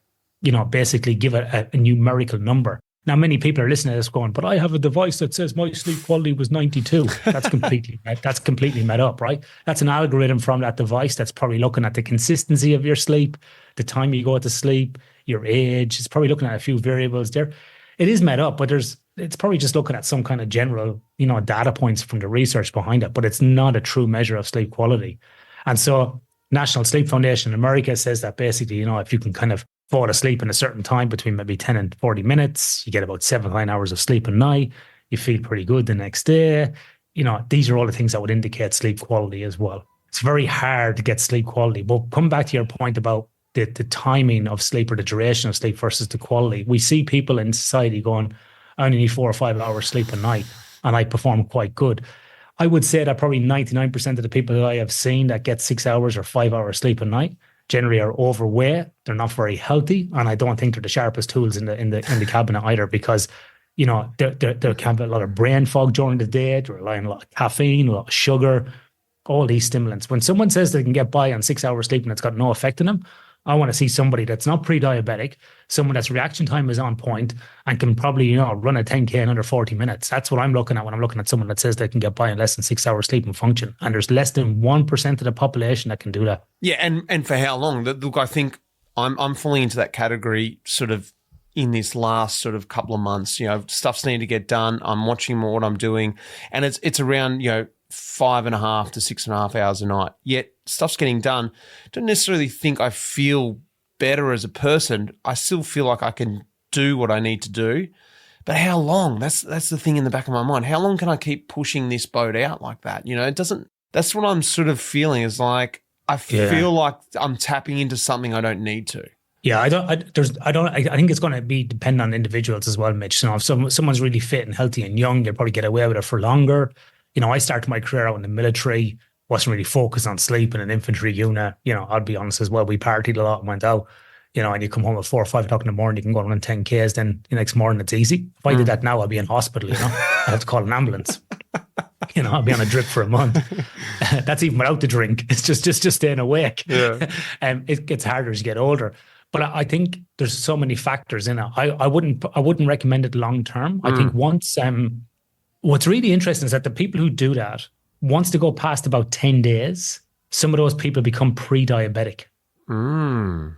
basically give a numerical number. Now, many people are listening to this going, but I have a device that says my sleep quality was 92. That's completely made up, right? That's an algorithm from that device that's probably looking at the consistency of your sleep, the time you go to sleep, your age. It's probably looking at a few variables there. It is made up, but it's probably just looking at some kind of general, data points from the research behind it, but it's not a true measure of sleep quality. And so National Sleep Foundation in America says that basically, if you can kind of fall asleep in a certain time between maybe 10 and 40 minutes, you get about 7-9 hours of sleep a night, you feel pretty good the next day. These are all the things that would indicate sleep quality as well. It's very hard to get sleep quality. But come back to your point about the timing of sleep or the duration of sleep versus the quality. We see people in society going, I only need 4 or 5 hours sleep a night and I perform quite good. I would say that probably 99% of the people that I have seen that get 6 hours or 5 hours sleep a night generally are overweight. They're not very healthy. And I don't think they're the sharpest tools in the cabinet either, because They can have a lot of brain fog during the day. They're relying on a lot of caffeine, a lot of sugar, all these stimulants. When someone says they can get by on 6 hours sleep and it's got no effect on them, I want to see somebody that's not pre-diabetic, someone that's reaction time is on point and can probably, run a 10K in under 40 minutes. That's what I'm looking at when I'm looking at someone that says they can get by in less than 6 hours sleep and function. And there's less than 1% of the population that can do that. Yeah, and for how long? Look, I think I'm falling into that category sort of in this last sort of couple of months. Stuff's need to get done. I'm watching more what I'm doing, and it's around 5.5 to 6.5 hours a night. Yet stuff's getting done. Don't necessarily think I feel better as a person. I still feel like I can do what I need to do. But how long? That's the thing in the back of my mind. How long can I keep pushing this boat out like that? It doesn't. That's what I'm sort of feeling. Is like I feel like I'm tapping into something I don't need to. Yeah, I think it's going to be dependent on individuals as well, Mitch. If someone's really fit and healthy and young, they'll probably get away with it for longer. I started my career out in the military, wasn't really focused on sleep in an infantry unit. I'll be honest as well, we partied a lot and went out, and you come home at 4 or 5 o'clock in the morning, you can go and run 10Ks, then the next morning it's easy. If I did that now, I'd be in hospital, I'd have to call an ambulance. I'd be on a drip for a month. That's even without the drink. It's just staying awake. Yeah. It gets harder as you get older. But I think there's so many factors in it. I wouldn't recommend it long term. I think once what's really interesting is that the people who do that, once they go past about 10 days, some of those people become pre-diabetic. And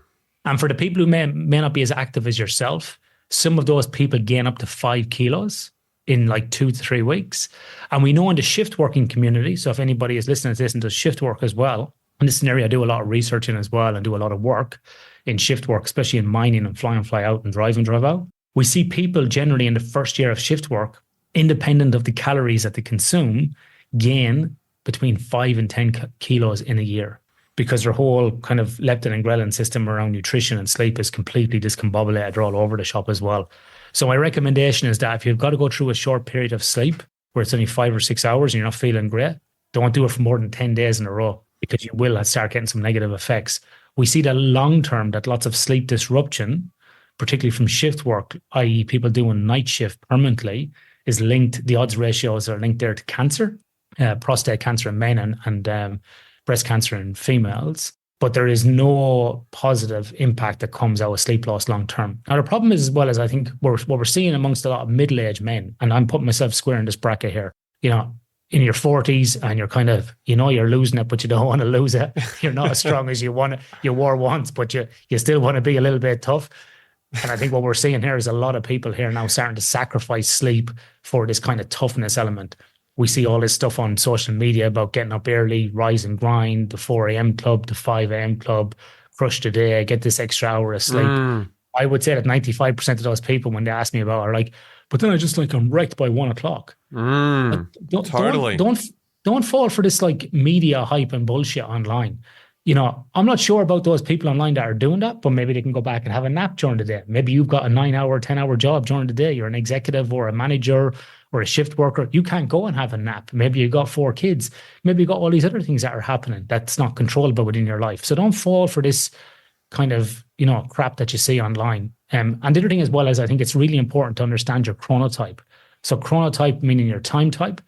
for the people who may not be as active as yourself, some of those people gain up to 5 kilos in like 2 to 3 weeks. And we know in the shift working community, so if anybody is listening to this and does shift work as well, in this scenario I do a lot of research in as well and do a lot of work in shift work, especially in mining and fly out and drive out. We see people generally in the first year of shift work, independent of the calories that they consume, gain between 5 and 10 kilos in a year because their whole kind of leptin and ghrelin system around nutrition and sleep is completely discombobulated. They're all over the shop as well. So my recommendation is that if you've got to go through a short period of sleep where it's only 5 or 6 hours and you're not feeling great, don't do it for more than 10 days in a row because you will start getting some negative effects. We see that long term, that lots of sleep disruption, particularly from shift work, i.e. people doing night shift permanently, is linked, the odds ratios are linked there to cancer, prostate cancer in men and breast cancer in females. But there is no positive impact that comes out of sleep loss long term. Now, the problem is, as well as I think what we're seeing amongst a lot of middle-aged men, and I'm putting myself square in this bracket here, in your 40s and you're kind of, you're losing it, but you don't want to lose it. You're not as strong as you were once, but you still want to be a little bit tough. And I think what we're seeing here is a lot of people here now starting to sacrifice sleep for this kind of toughness element. We see all this stuff on social media about getting up early, rise and grind, the 4 a.m. club, the 5 a.m. club, crush the day, get this extra hour of sleep. I would say that 95% of those people, when they ask me about it, are like, but then I'm wrecked by 1 o'clock. Totally. Don't fall for this like media hype and bullshit online. I'm not sure about those people online that are doing that, but maybe they can go back and have a nap during the day. Maybe you've got a 9-hour, 10-hour job during the day. You're an executive or a manager or a shift worker. You can't go and have a nap. Maybe you've got 4 kids. Maybe you've got all these other things that are happening that's not controllable within your life. So don't fall for this kind of, crap that you see online. And the other thing as well is I think it's really important to understand your chronotype. So chronotype meaning your time type.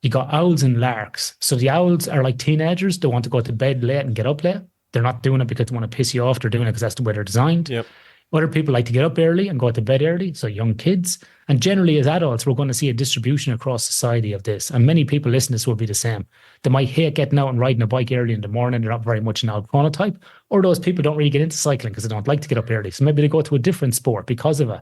You got owls and larks. So the owls are like teenagers. They want to go to bed late and get up late. They're not doing it because they want to piss you off. They're doing it because that's the way they're designed. Yep. Other people like to get up early and go to bed early. So young kids. And generally as adults, we're going to see a distribution across society of this. And many people listening to this will be the same. They might hate getting out and riding a bike early in the morning. They're not very much an owl chronotype. Or those people don't really get into cycling because they don't like to get up early. So maybe they go to a different sport because of it.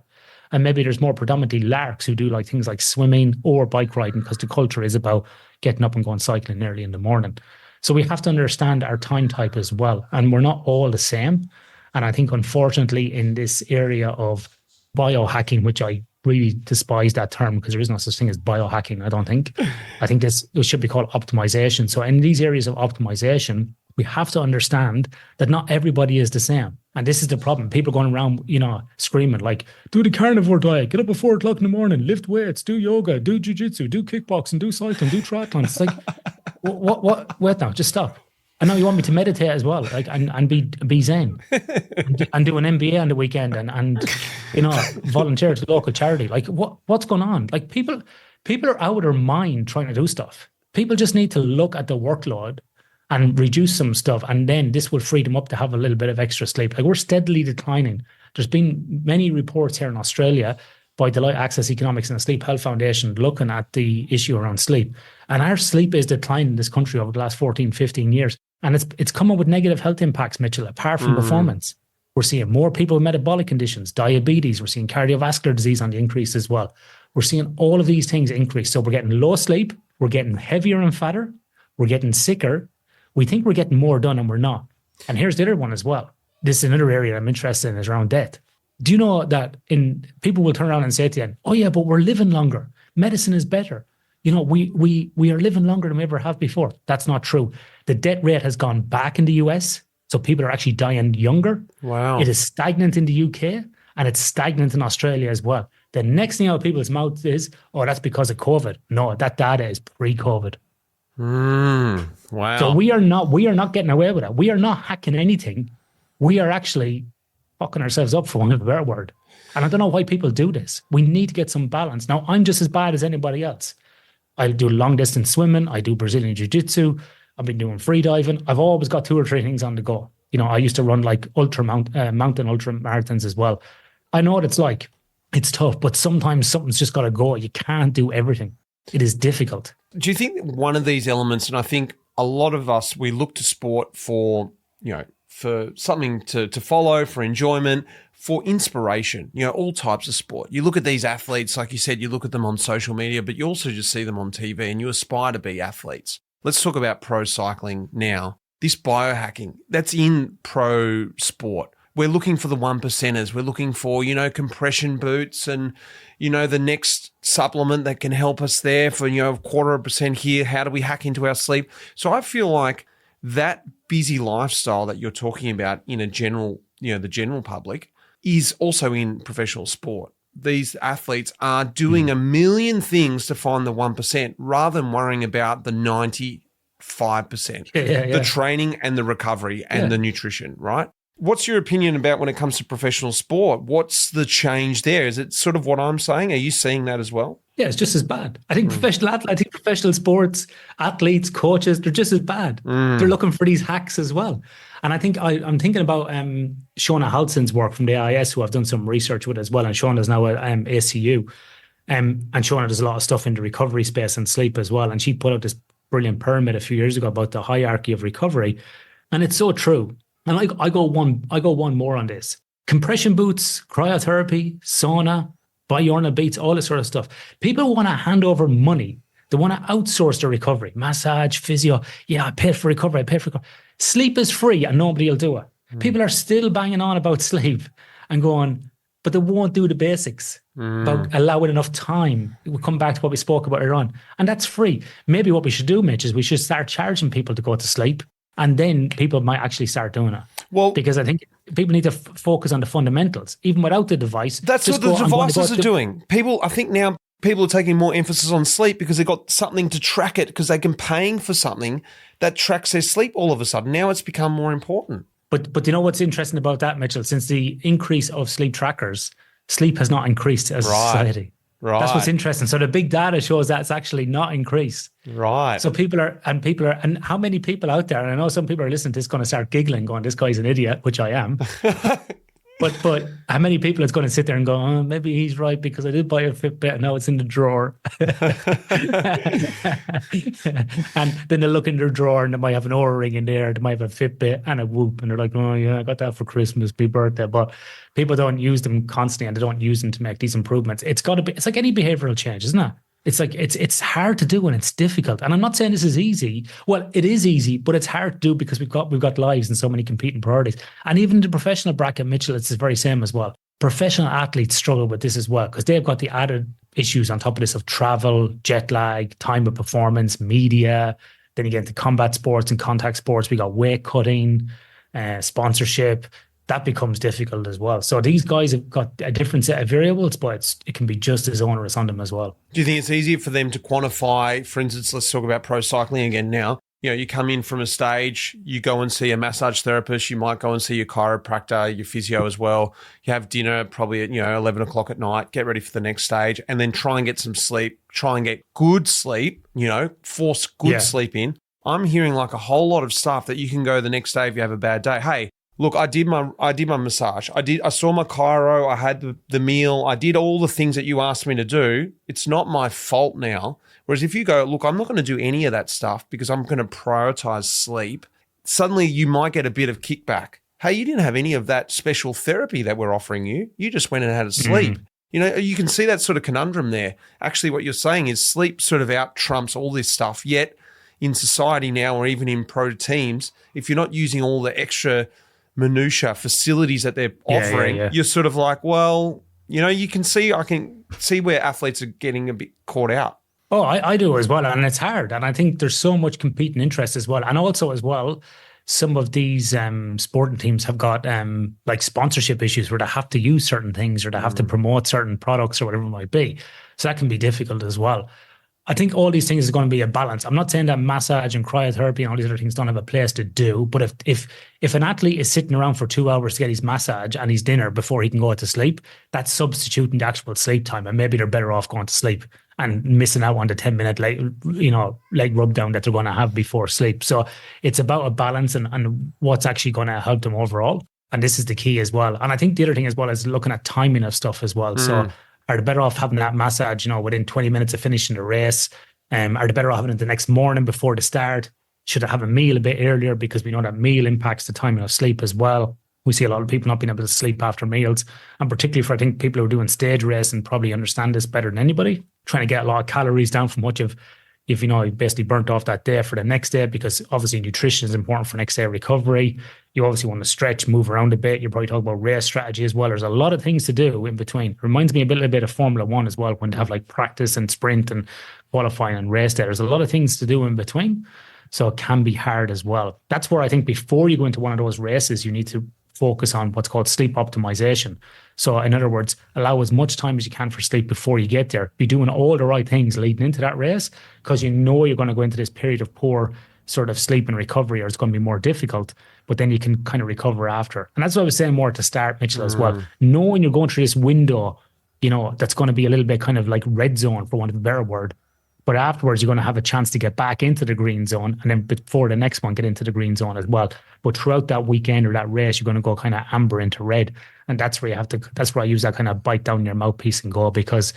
And maybe there's more predominantly larks who do like things like swimming or bike riding because the culture is about getting up and going cycling early in the morning. So we have to understand our time type as well. And we're not all the same. And I think, unfortunately, in this area of biohacking, which I really despise that term because there is no such thing as biohacking, I don't think. I think it should be called optimization. So in these areas of optimization, we have to understand that not everybody is the same. And this is the problem. People going around, screaming like, do the carnivore diet, get up at 4 o'clock in the morning, lift weights, do yoga, do jiu-jitsu, do kickboxing, do cycling, do triathlon. It's like, what? Wait now, just stop. I know you want me to meditate as well, like and be zen, and do an MBA on the weekend, and volunteer to local charity. Like what's going on? Like people are out of their mind trying to do stuff. People just need to look at the workload and reduce some stuff, and then this will free them up to have a little bit of extra sleep. Like we're steadily declining. There's been many reports here in Australia by Deloitte Access Economics and the Sleep Health Foundation looking at the issue around sleep. And our sleep is declining in this country over the last 14, 15 years. And it's come up with negative health impacts, Mitchell, apart from performance. We're seeing more people with metabolic conditions, diabetes. We're seeing cardiovascular disease on the increase as well. We're seeing all of these things increase. So we're getting low sleep. We're getting heavier and fatter. We're getting sicker. We think we're getting more done and we're not. And here's the other one as well. This is another area I'm interested in, is around death. Do you know that people will turn around and say to you, oh yeah, but we're living longer. Medicine is better. We are living longer than we ever have before. That's not true. The death rate has gone back in the US. So people are actually dying younger. Wow. It is stagnant in the UK and it's stagnant in Australia as well. The next thing out of people's mouths is, oh, that's because of COVID. No, that data is pre-COVID. Wow. So we are not getting away with it. We are not hacking anything. We are actually fucking ourselves up, for want of a better word. And I don't know why people do this. We need to get some balance. Now, I'm just as bad as anybody else. I do long distance swimming. I do Brazilian jiu-jitsu. I've been doing free diving. I've always got 2 or 3 things on the go. I used to run like mountain ultra marathons as well. I know what it's like. It's tough, but sometimes something's just got to go. You can't do everything. It is difficult. Do you think that one of these elements, and I think a lot of us, we look to sport for something to follow, for enjoyment, for inspiration, all types of sport. You look at these athletes, like you said, you look at them on social media, but you also just see them on TV and you aspire to be athletes. Let's talk about pro cycling now. This biohacking, that's in pro sport. We're looking for the 1%ers. We're looking for, compression boots and, the next supplement that can help us there for, 0.25% here. How do we hack into our sleep? So I feel like that busy lifestyle that you're talking about in a general, the general public is also in professional sport. These athletes are doing a million things to find the 1% rather than worrying about the 95%, the training and the recovery and the nutrition, right? What's your opinion about when it comes to professional sport? What's the change there? Is it sort of what I'm saying? Are you seeing that as well? Yeah, it's just as bad. I think professional sports, athletes, coaches, they're just as bad. They're looking for these hacks as well. And I think I'm thinking about Shona Halson's work from the AIS, who I've done some research with as well. And Shona's now at ACU. And Shona does a lot of stuff in the recovery space and sleep as well. And she put out this brilliant pyramid a few years ago about the hierarchy of recovery. And it's so true. And I go one more on this. Compression boots, cryotherapy, sauna, binaural beats, all this sort of stuff. People want to hand over money. They want to outsource their recovery. Massage, physio. Yeah, I paid for recovery. Sleep is free and nobody will do it. People are still banging on about sleep and going, but they won't do the basics about allowing enough time. We'll come back to what we spoke about earlier on. And that's free. Maybe what we should do, Mitch, is we should start charging people to go to sleep. And then people might actually start doing it. Well, because I think people need to focus on the fundamentals, even without the device. That's what the devices are doing. I think now people are taking more emphasis on sleep because they've got something to track it, because they can paying for something that tracks their sleep all of a sudden. Now it's become more important. But you know what's interesting about that, Mitchell? Since the increase of sleep trackers, sleep has not increased as a society. Right. That's what's interesting. So the big data shows that it's actually not increased. Right. So people are, and how many people out there, and I know some people are listening to this going to start giggling, going, this guy's an idiot, which I am. But how many people is going to sit there and go, oh, maybe he's right because I did buy a Fitbit and now it's in the drawer. And then they look in their drawer and they might have an Oura ring in there. They might have a Fitbit and a Whoop. And they're like, oh yeah, I got that for Christmas, my birthday. But people don't use them constantly and they don't use them to make these improvements. It's like any behavioral change, isn't it? It's like it's hard to do and it's difficult. And I'm not saying this is easy. Well, it is easy, but it's hard to do because we've got lives and so many competing priorities. And even in the professional bracket, Mitchell, it's the very same as well. Professional athletes struggle with this as well because they've got the added issues on top of this of travel, jet lag, time of performance, media. Then you get into combat sports and contact sports. We got weight cutting, sponsorship. That becomes difficult as well. So these guys have got a different set of variables, but it can be just as onerous on them as well. Do you think it's easier for them to quantify, for instance, let's talk about pro cycling again now. You come in from a stage, you go and see a massage therapist, you might go and see your chiropractor, your physio as well. You have dinner probably at, 11 o'clock at night, get ready for the next stage, and then try and get some sleep, try and get good sleep, force good sleep in. I'm hearing like a whole lot of stuff that you can go the next day if you have a bad day. Hey, look, I did my massage. I saw my chiro. I had the meal. I did all the things that you asked me to do. It's not my fault now. Whereas if you go, look, I'm not going to do any of that stuff because I'm going to prioritize sleep, suddenly you might get a bit of kickback. Hey, you didn't have any of that special therapy that we're offering you. You just went and had a sleep. You can see that sort of conundrum there. Actually, what you're saying is sleep sort of out trumps all this stuff. Yet in society now, or even in pro teams, if you're not using all the extra minutia facilities that they're offering, you're sort of like, well, I can see where athletes are getting a bit caught out. Oh, I do as well. And it's hard. And I think there's so much competing interest as well. And also as well, some of these sporting teams have got like sponsorship issues where they have to use certain things or they have to promote certain products or whatever it might be. So that can be difficult as well. I think all these things is going to be a balance. I'm not saying that massage and cryotherapy and all these other things don't have a place to do, but if an athlete is sitting around for 2 hours to get his massage and his dinner before he can go to sleep, that's substituting the actual sleep time, and maybe they're better off going to sleep and missing out on the 10-minute leg rub down that they're going to have before sleep. So it's about a balance and what's actually going to help them overall. And this is the key as well. And I think the other thing as well is looking at timing of stuff as well. So are they better off having that massage, within 20 minutes of finishing the race? Are they better off having it the next morning before the start? Should I have a meal a bit earlier? Because we know that meal impacts the timing of sleep as well. We see a lot of people not being able to sleep after meals. And particularly for, I think, people who are doing stage racing probably understand this better than anybody, trying to get a lot of calories down from what you've basically burnt off that day for the next day, because obviously nutrition is important for next day recovery. You obviously want to stretch, move around a bit. You're probably talking about race strategy as well. There's a lot of things to do in between. It reminds me a little bit of Formula One as well, when they have like practice and sprint and qualifying and race day. There's a lot of things to do in between. So it can be hard as well. That's where I think before you go into one of those races, you need to focus on what's called sleep optimization. So in other words, allow as much time as you can for sleep before you get there. Be doing all the right things leading into that race, because you're going to go into this period of poor sort of sleep and recovery, or it's going to be more difficult, but then you can kind of recover after. And that's what I was saying more to start, Mitchell, as well. Knowing you're going through this window, that's going to be a little bit kind of like red zone, for want of a better word. But afterwards, you're going to have a chance to get back into the green zone, and then before the next one, get into the green zone as well. But throughout that weekend or that race, you're going to go kind of amber into red. And that's where that's where I use that kind of bite down your mouthpiece and go, because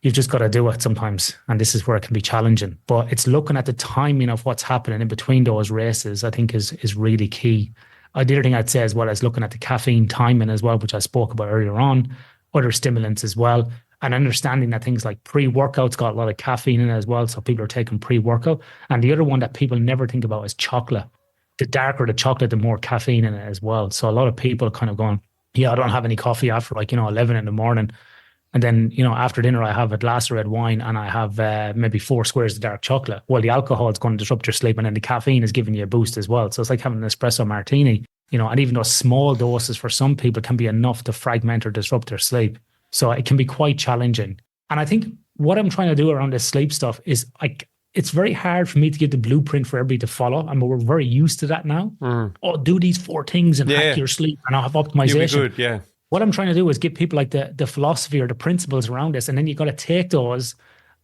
you've just got to do it sometimes. And this is where it can be challenging. But it's looking at the timing of what's happening in between those races, I think is really key. The other thing I'd say as well is looking at the caffeine timing as well, which I spoke about earlier on, other stimulants as well. And understanding that things like pre-workouts got a lot of caffeine in it as well. So people are taking pre-workout. And the other one that people never think about is chocolate. The darker the chocolate, the more caffeine in it as well. So a lot of people are kind of going, I don't have any coffee after 11 in the morning. And then, after dinner, I have a glass of red wine and I have maybe 4 squares of dark chocolate. Well, the alcohol is going to disrupt your sleep, and then the caffeine is giving you a boost as well. So it's like having an espresso martini, and even those small doses for some people can be enough to fragment or disrupt their sleep. So it can be quite challenging. And I think what I'm trying to do around this sleep stuff is it's very hard for me to give the blueprint for everybody to follow. And we're very used to that now. Oh, do these 4 things and hack your sleep and I'll have optimization. You'll be good, What I'm trying to do is give people like the philosophy or the principles around this. And then you got to take those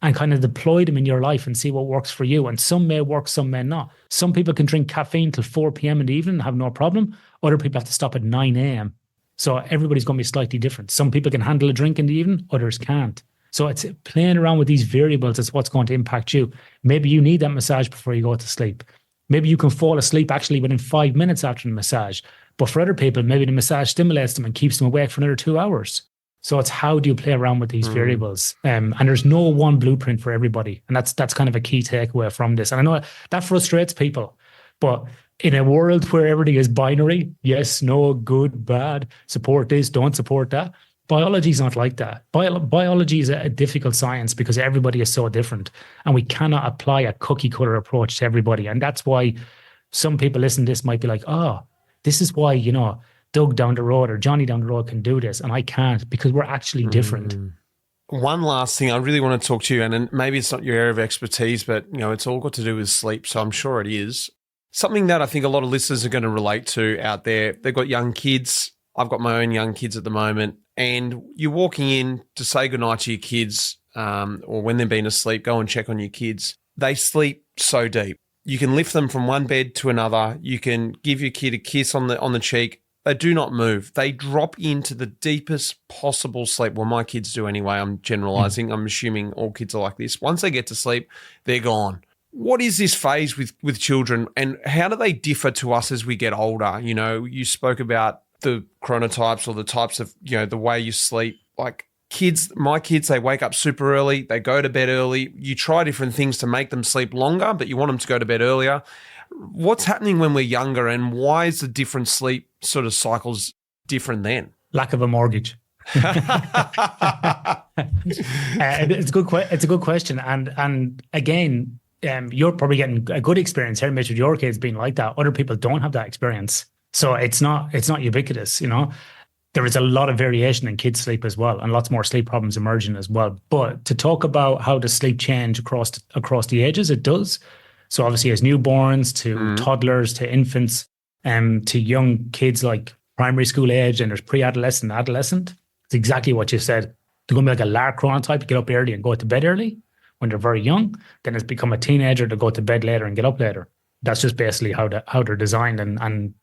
and kind of deploy them in your life and see what works for you. And some may work, some may not. Some people can drink caffeine till 4 p.m. in the evening and have no problem. Other people have to stop at 9 a.m. So everybody's going to be slightly different. Some people can handle a drink in the evening, others can't. So it's playing around with these variables is what's going to impact you. Maybe you need that massage before you go to sleep. Maybe you can fall asleep actually within 5 minutes after the massage. But for other people, maybe the massage stimulates them and keeps them awake for another 2 hours. So it's how do you play around with these variables? And there's no one blueprint for everybody. And that's kind of a key takeaway from this. And I know that frustrates people, but in a world where everything is binary, yes, no, good, bad, support this, don't support that, biology is not like that. Biology is a difficult science because everybody is so different, and we cannot apply a cookie cutter approach to everybody. And that's why some people listen to this might be like, oh, this is why, Doug down the road or Johnny down the road can do this and I can't, because we're actually different. One last thing I really want to talk to you, and maybe it's not your area of expertise, but it's all got to do with sleep, so I'm sure it is. Something that I think a lot of listeners are going to relate to out there. They've got young kids. I've got my own young kids at the moment, and you're walking in to say goodnight to your kids, or when they've been asleep, go and check on your kids. They sleep so deep. You can lift them from one bed to another. You can give your kid a kiss on the cheek. They do not move. They drop into the deepest possible sleep. Well, my kids do anyway. I'm generalizing. I'm assuming all kids are like this. Once they get to sleep, they're gone. What is this phase with children, and how do they differ to us as we get older? You spoke about the chronotypes or the types of, the way you sleep. Like my kids, they wake up super early. They go to bed early. You try different things to make them sleep longer, but you want them to go to bed earlier. What's happening when we're younger, and why is the different sleep sort of cycles different then? Lack of a mortgage. It's a good question. And again, you're probably getting a good experience here, Mitch, with your kids being like that. Other people don't have that experience. So it's not ubiquitous, There is a lot of variation in kids' sleep as well, and lots more sleep problems emerging as well. But to talk about how does sleep change across the ages, it does. So obviously as newborns to toddlers to infants, to young kids like primary school age, and there's pre-adolescent and adolescent. It's exactly what you said. They're going to be like a Lark chronotype, get up early and go to bed early when they're very young. Then it's become a teenager to go to bed later and get up later. That's just basically how they're designed and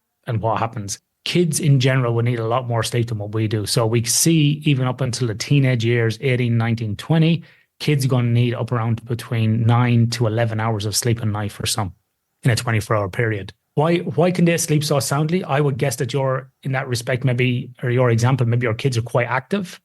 what happens. Kids in general would need a lot more sleep than what we do. So we see even up until the teenage years, 18, 19, 20, kids are going to need up around between 9 to 11 hours of sleep a night for some in a 24-hour period. Why can they sleep so soundly? I would guess that you're, in that respect, maybe, or your example, maybe your kids are quite active.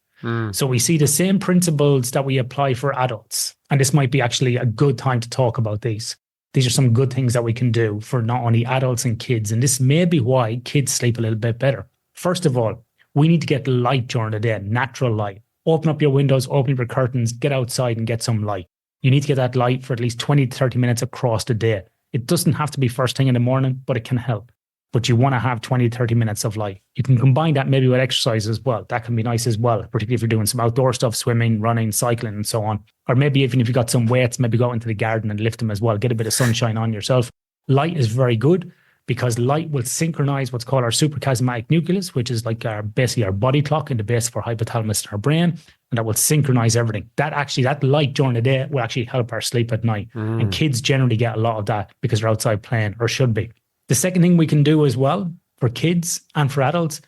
So we see the same principles that we apply for adults. And this might be actually a good time to talk about these. These are some good things that we can do for not only adults and kids. And this may be why kids sleep a little bit better. First of all, we need to get light during the day, natural light. Open up your windows, open up your curtains, get outside and get some light. You need to get that light for at least 20 to 30 minutes across the day. It doesn't have to be first thing in the morning, but it can help. But you want to have 20 to 30 minutes of light. You can combine that maybe with exercise as well. That can be nice as well, particularly if you're doing some outdoor stuff, swimming, running, cycling, and so on. Or maybe even if you've got some weights, maybe go out into the garden and lift them as well. Get a bit of sunshine on yourself. Light is very good because light will synchronize what's called our suprachiasmatic nucleus, which is like basically our body clock in the base of our hypothalamus in our brain. And that will synchronize everything. That light during the day will actually help our sleep at night. And kids generally get a lot of that because they're outside playing, or should be. The second thing we can do as well for kids and for adults,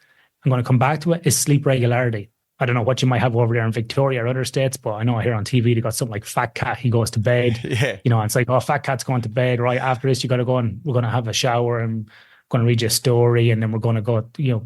I'm going to come back to it, is sleep regularity. I don't know what you might have over there in Victoria or other states, but I know here on TV, they got something like Fat Cat, he goes to bed. Yeah. And it's like, oh, Fat Cat's going to bed, right? After this, you got to go and we're going to have a shower and going to read you a story, and then we're going to go,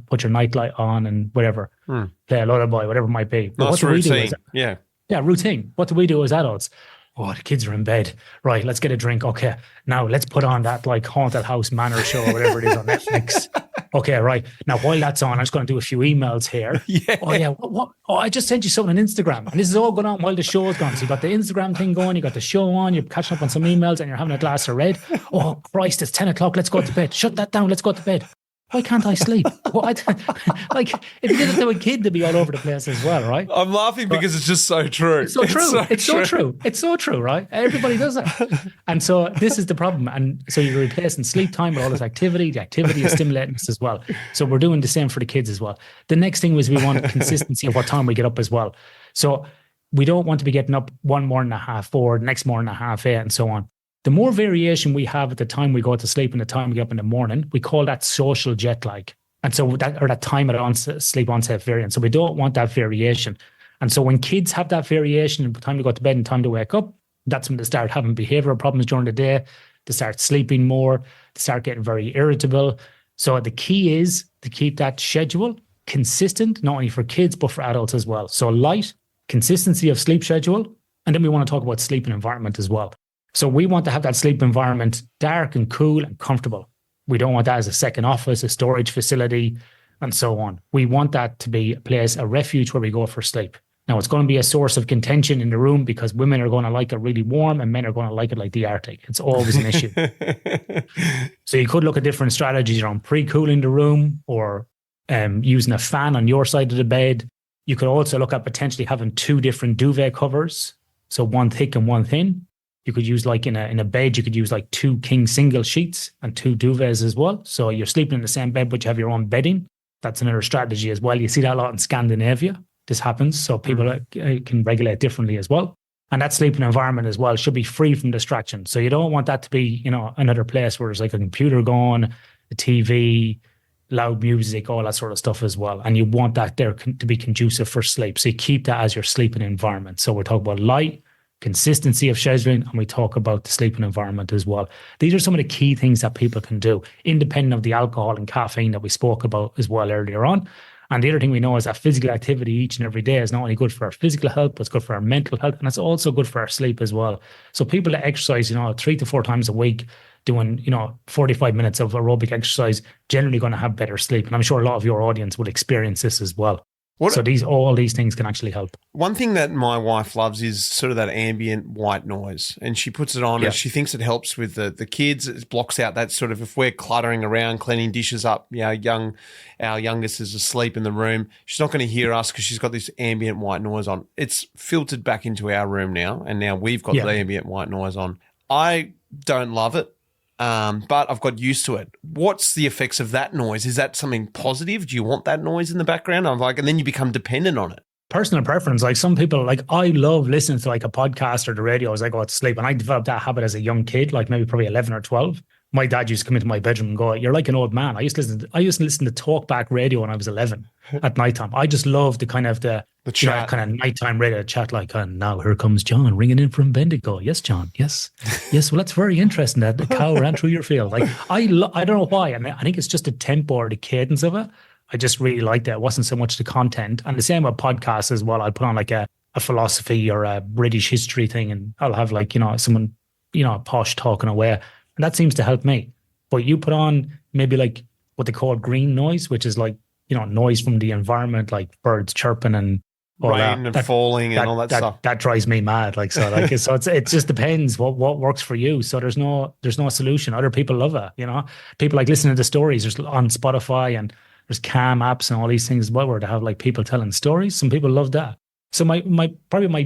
put your nightlight on and whatever, play a lullaby, whatever it might be. But nice routine. Yeah, routine. What do we do as adults? Oh, the kids are in bed. Right, let's get a drink. Okay, now let's put on that like Haunted House Manor show or whatever it is on Netflix. Okay, right. Now, while that's on, I'm just going to do a few emails here. Yeah. Oh, yeah. What? Oh, I just sent you something on Instagram. And this is all going on while the show's gone. So you got the Instagram thing going, you got the show on, you're catching up on some emails, and you're having a glass of red. Oh, Christ, it's 10 o'clock. Let's go to bed. Shut that down. Let's go to bed. Why can't I sleep? Like, if you did it to a kid, they'd be all over the place as well, right? I'm laughing because it's just so true. It's so true. It's so true, right? Everybody does that. And so this is the problem. And so you're replacing sleep time with all this activity. The activity is stimulating us as well. So we're doing the same for the kids as well. The next thing was we want consistency of what time we get up as well. So we don't want to be getting up one morning at 4:30, next morning at 8:30, and so on. The more variation we have at the time we go to sleep and the time we get up in the morning, we call that social jet lag. And so that time at sleep onset variance. So we don't want that variation. And so when kids have that variation in time to go to bed and time to wake up, that's when they start having behavioral problems during the day. They start sleeping more. They start getting very irritable. So the key is to keep that schedule consistent, not only for kids, but for adults as well. So light, consistency of sleep schedule. And then we want to talk about sleep and environment as well. So we want to have that sleep environment dark and cool and comfortable. We don't want that as a second office, a storage facility, and so on. We want that to be a place, a refuge where we go for sleep. Now, it's going to be a source of contention in the room because women are going to like it really warm and men are going to like it like the Arctic. It's always an issue. So you could look at different strategies around pre-cooling the room or using a fan on your side of the bed. You could also look at potentially having 2 different duvet covers. So one thick and one thin. You could use like in a bed, you could use like 2 king single sheets and 2 duvets as well. So you're sleeping in the same bed, but you have your own bedding. That's another strategy as well. You see that a lot in Scandinavia. This happens. So people can regulate differently as well. And that sleeping environment as well should be free from distraction. So you don't want that to be, another place where there's like a computer going, a TV, loud music, all that sort of stuff as well. And you want that there to be conducive for sleep. So you keep that as your sleeping environment. So we're talking about light, consistency of scheduling, and we talk about the sleeping environment as well. These are some of the key things that people can do, independent of the alcohol and caffeine that we spoke about as well earlier on. And the other thing we know is that physical activity each and every day is not only good for our physical health, but it's good for our mental health, and it's also good for our sleep as well. So people that exercise, 3 to 4 times a week, doing, 45 minutes of aerobic exercise, generally going to have better sleep. And I'm sure a lot of your audience will experience this as well. So all these things can actually help. One thing that my wife loves is sort of that ambient white noise, and she puts it on and she thinks it helps with the kids. It blocks out that sort of, if we're cluttering around, cleaning dishes up, our youngest is asleep in the room. She's not going to hear us because she's got this ambient white noise on. It's filtered back into our room now, and now we've got the ambient white noise on. I don't love it. But I've got used to it. What's the effects of that noise? Is that something positive? Do you want that noise in the background? And then you become dependent on it. Personal preference. Like some people, like I love listening to like a podcast or the radio as I go to sleep. And I developed that habit as a young kid, like maybe probably 11 or 12. My dad used to come into my bedroom and go, "You're like an old man." I used to listen to talk back radio when I was 11 at nighttime. I just loved the kind of the chat, kind of nighttime radio chat, like, "And now here comes John ringing in from Bendigo." "Yes, John. Yes. Yes. Well, that's very interesting that the cow ran through your field." Like I don't know why. I mean, I think it's just the tempo or the cadence of it. I just really liked it. It wasn't so much the content. And the same with podcasts as well. I'd put on like a philosophy or a British history thing, and I'll have like, someone, posh talking away. And that seems to help me. But you put on maybe like what they call green noise, which is like, noise from the environment, like birds chirping and all rain and falling and all that stuff. That drives me mad. Like, so like, so it just depends what works for you. So there's no solution. Other people love it. People like listening to stories. There's on Spotify, and there's Calm apps and all these things as well, where they have like people telling stories. Some people love that. So my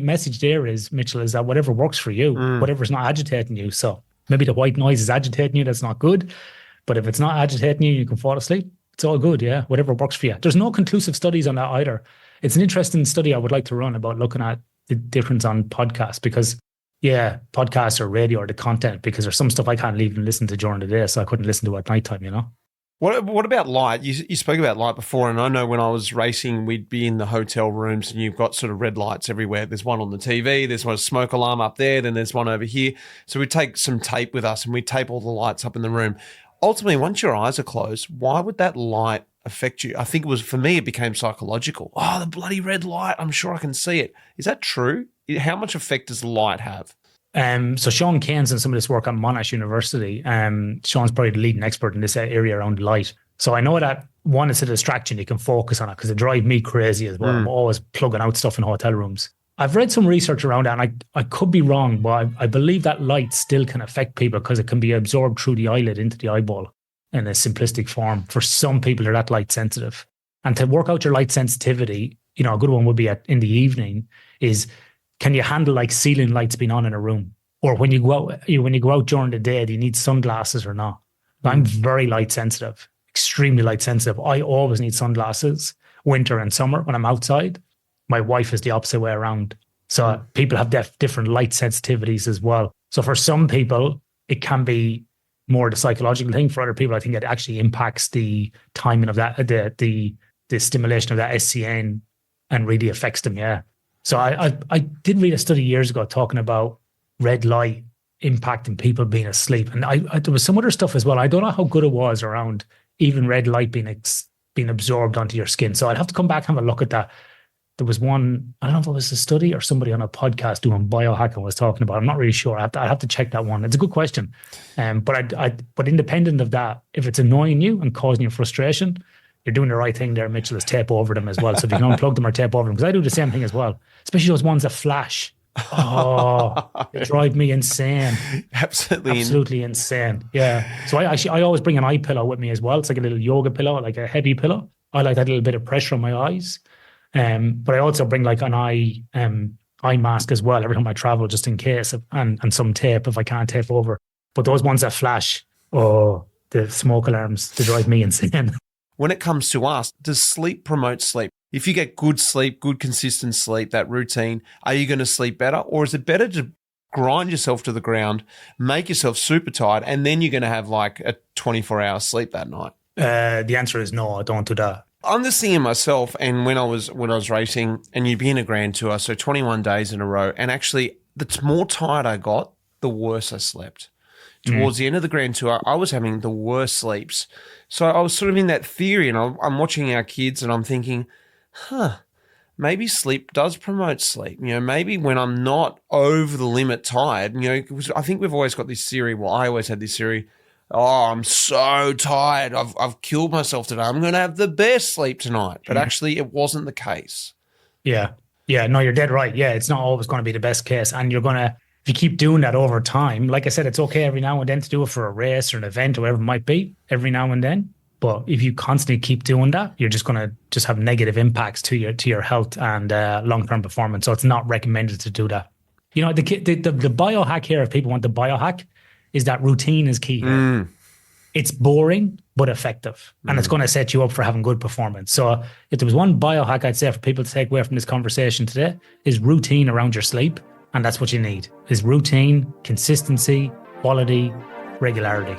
message there is, Mitchell, is that whatever works for you, whatever's not agitating you. So maybe the white noise is agitating you, that's not good. But if it's not agitating you, you can fall asleep. It's all good, yeah, whatever works for you. There's no conclusive studies on that either. It's an interesting study I would like to run about looking at the difference on podcasts, because, podcasts or radio or the content, because there's some stuff I can't even listen to during the day, so I couldn't listen to it at nighttime, What about light? You spoke about light before, and I know when I was racing, we'd be in the hotel rooms and you've got sort of red lights everywhere. There's one on the TV, there's one smoke alarm up there, then there's one over here. So we take some tape with us and we tape all the lights up in the room. Ultimately, once your eyes are closed, why would that light affect you? I think for me, it became psychological. Oh, the bloody red light, I'm sure I can see it. Is that true? How much effect does the light have? So Sean Kane's and some of this work at Monash University. Sean's probably the leading expert in this area around light. So I know that one, it's a distraction. You can focus on it because it drives me crazy as well. I'm always plugging out stuff in hotel rooms. I've read some research around that, and I could be wrong, but I believe that light still can affect people because it can be absorbed through the eyelid into the eyeball in a simplistic form. For some people, they're that light sensitive. And to work out your light sensitivity, a good one would be in the evening is, can you handle like ceiling lights being on in a room? Or when you go out during the day, do you need sunglasses or not? I'm very light sensitive, extremely light sensitive. I always need sunglasses, winter and summer when I'm outside. My wife is the opposite way around. So people have different light sensitivities as well. So for some people, it can be more the psychological thing. For other people, I think it actually impacts the timing of that, the stimulation of that SCN, and really affects them. Yeah. So I did read a study years ago talking about red light impacting people being asleep. And there was some other stuff as well. I don't know how good it was around even red light being absorbed onto your skin. So I'd have to come back and have a look at that. There was one, I don't know if it was a study or somebody on a podcast doing biohacking was talking about it. I'm not really sure. I'd have to check that one. It's a good question. But independent of that, if it's annoying you and causing you frustration, you're doing the right thing there, Mitchell, is tape over them as well. So if you can unplug them or tape over them, because I do the same thing as well, especially those ones that flash. Oh, they drive me insane. Absolutely insane. Yeah. So I always bring an eye pillow with me as well. It's like a little yoga pillow, like a heavy pillow. I like that little bit of pressure on my eyes. But I also bring like an eye mask as well every time I travel, just in case, and some tape if I can't tape over. But those ones that flash, the smoke alarms, they drive me insane. When it comes to us, does sleep promote sleep? If you get good sleep, good consistent sleep, that routine, are you going to sleep better? Or is it better to grind yourself to the ground, make yourself super tired, and then you're going to have like a 24-hour sleep that night? The answer is no, I don't do that. I'm just thinking myself, and when I was racing, and you'd be in a grand tour, so 21 days in a row, and actually the more tired I got, the worse I slept. Towards the end of the grand tour, I was having the worst sleeps. So I was sort of in that theory, and I'm watching our kids, and I'm thinking, maybe sleep does promote sleep. You know, maybe when I'm not over the limit tired, you know, I think we've always got this theory. Well, I always had this theory. Oh, I'm so tired. I've killed myself today. I'm going to have the best sleep tonight. But actually, it wasn't the case. Yeah. Yeah. No, you're dead right. Yeah. It's not always going to be the best case. And you're going to, if you keep doing that over time, like I said, it's okay every now and then to do it for a race or an event or whatever it might be, every now and then. But if you constantly keep doing that, you're just going to just have negative impacts to your health and long-term performance. So it's not recommended to do that. You know, the biohack here, if people want the biohack, is that routine is key here. It's boring, but effective. And it's going to set you up for having good performance. So if there was one biohack I'd say for people to take away from this conversation today, is routine around your sleep. And that's what you need, is routine, consistency, quality, regularity.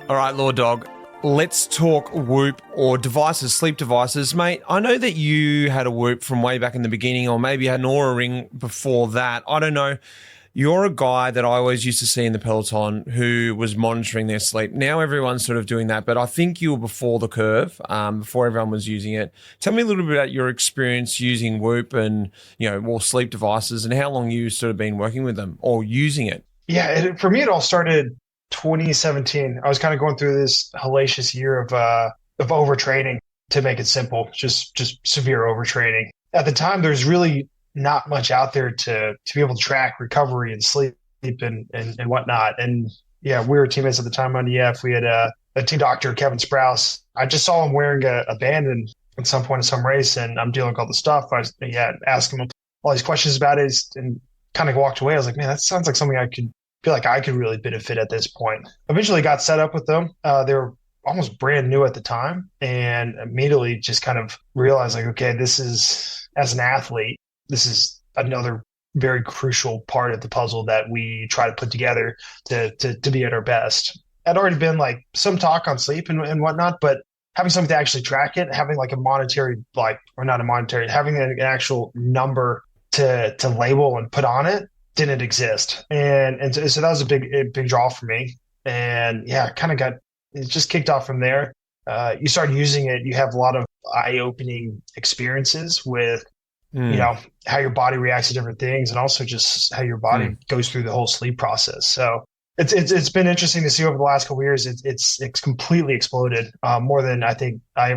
All right, Lord Dog, let's talk Whoop or devices, sleep devices. Mate, I know that you had a Whoop from way back in the beginning, or maybe you had an Oura Ring before that. I don't know. You're a guy that I always used to see in the Peloton who was monitoring their sleep. Now everyone's sort of doing that, but I think you were before the curve, before everyone was using it. Tell me a little bit about your experience using Whoop and, you know, more sleep devices, and how long you sort of been working with them or using it. Yeah, for me, it all started 2017. I was kind of going through this hellacious year of overtraining, to make it simple, just severe overtraining. At the time, there's really not much out there to be able to track recovery and sleep and whatnot. And yeah, we were teammates at the time on EF. We had a team doctor, Kevin Sprouse. I just saw him wearing a band at some point in some race, and I'm dealing with all the stuff. I asked him all these questions about it and kind of walked away. I was like, man, that sounds like something I could feel like I could really benefit at this point. Eventually got set up with them. They were almost brand new at the time, and immediately just kind of realized like, okay, this is, as an athlete, this is another very crucial part of the puzzle that we try to put together to be at our best. I'd already been like some talk on sleep and whatnot, but having something to actually track it, having like a monetary, having an actual number to label and put on it didn't exist. And so that was a big draw for me. And yeah, it just kicked off from there. You start using it, you have a lot of eye-opening experiences with, you know, how your body reacts to different things, and also just how your body goes through the whole sleep process. So it's been interesting to see over the last couple of years. It's completely exploded, more than I think I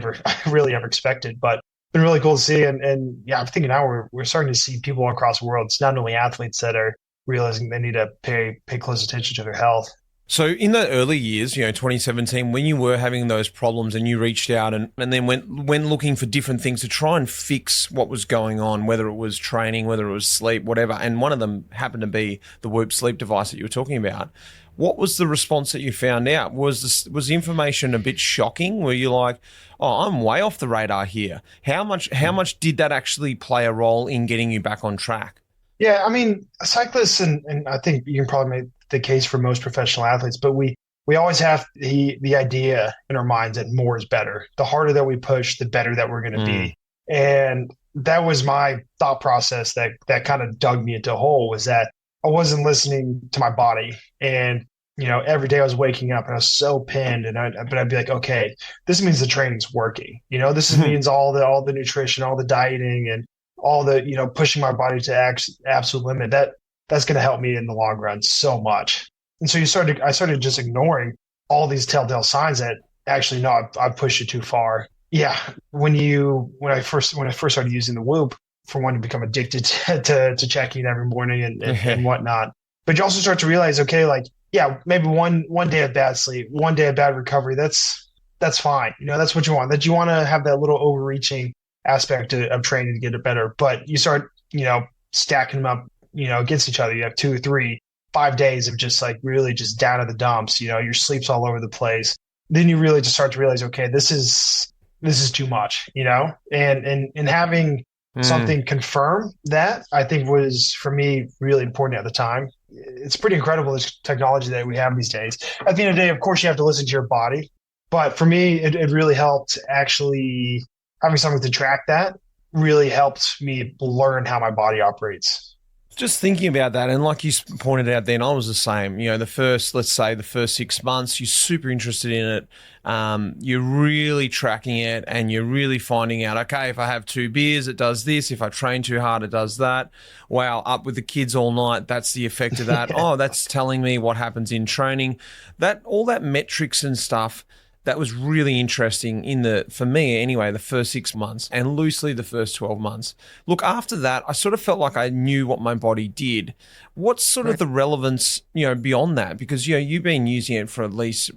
really ever expected. But it's been really cool to see. And yeah, I'm thinking now we're starting to see people across the world. It's not only athletes that are realizing they need to pay close attention to their health. So in the early years, 2017, when you were having those problems and you reached out and then went looking for different things to try and fix what was going on, whether it was training, whether it was sleep, whatever, and one of them happened to be the Whoop sleep device that you were talking about, what was the response that you found out? Was the information a bit shocking? Were you like, oh, I'm way off the radar here? How much did that actually play a role in getting you back on track? Yeah, I mean, cyclists, and I think you can probably make the case for most professional athletes, but we always have the idea in our minds that more is better. The harder that we push, the better that we're going to be. And that was my thought process that kind of dug me into a hole, was that I wasn't listening to my body. And, every day I was waking up and I was so pinned, but I'd be like, okay, this means the training's working. This means all the nutrition, all the dieting, and all the, pushing my body to absolute limit. That's going to help me in the long run so much. And so I started just ignoring all these telltale signs that actually, no, I've pushed it too far. Yeah. When I first started using the Whoop, for one, to become addicted to checking every morning and whatnot, But you also start to realize, okay, like, yeah, maybe one day of bad sleep, one day of bad recovery, that's fine. That's what you want. That you want to have that little overreaching aspect of training to get it better. But you start, stacking them up, against each other. You have 2, 3, 5 days of just like really just down in the dumps. Your sleep's all over the place. Then you really just start to realize, okay, this is too much, and having something confirm that, I think, was for me really important at the time. It's pretty incredible, this technology that we have these days. At the end of the day, of course, you have to listen to your body. But for me, it really helped, actually having something to track that really helped me learn how my body operates. Just thinking about that, and like you pointed out then, I was the same. The first 6 months, you're super interested in it. You're really tracking it, and you're really finding out, okay, if I have 2 beers, it does this. If I train too hard, it does that. Wow, up with the kids all night, that's the effect of that. Oh, that's telling me what happens in training. All that metrics and stuff, that was really interesting for me anyway, the first 6 months and loosely the first 12 months. Look, after that, I sort of felt like I knew what my body did. What's sort of the relevance, beyond that? Because, you've been using it for at least,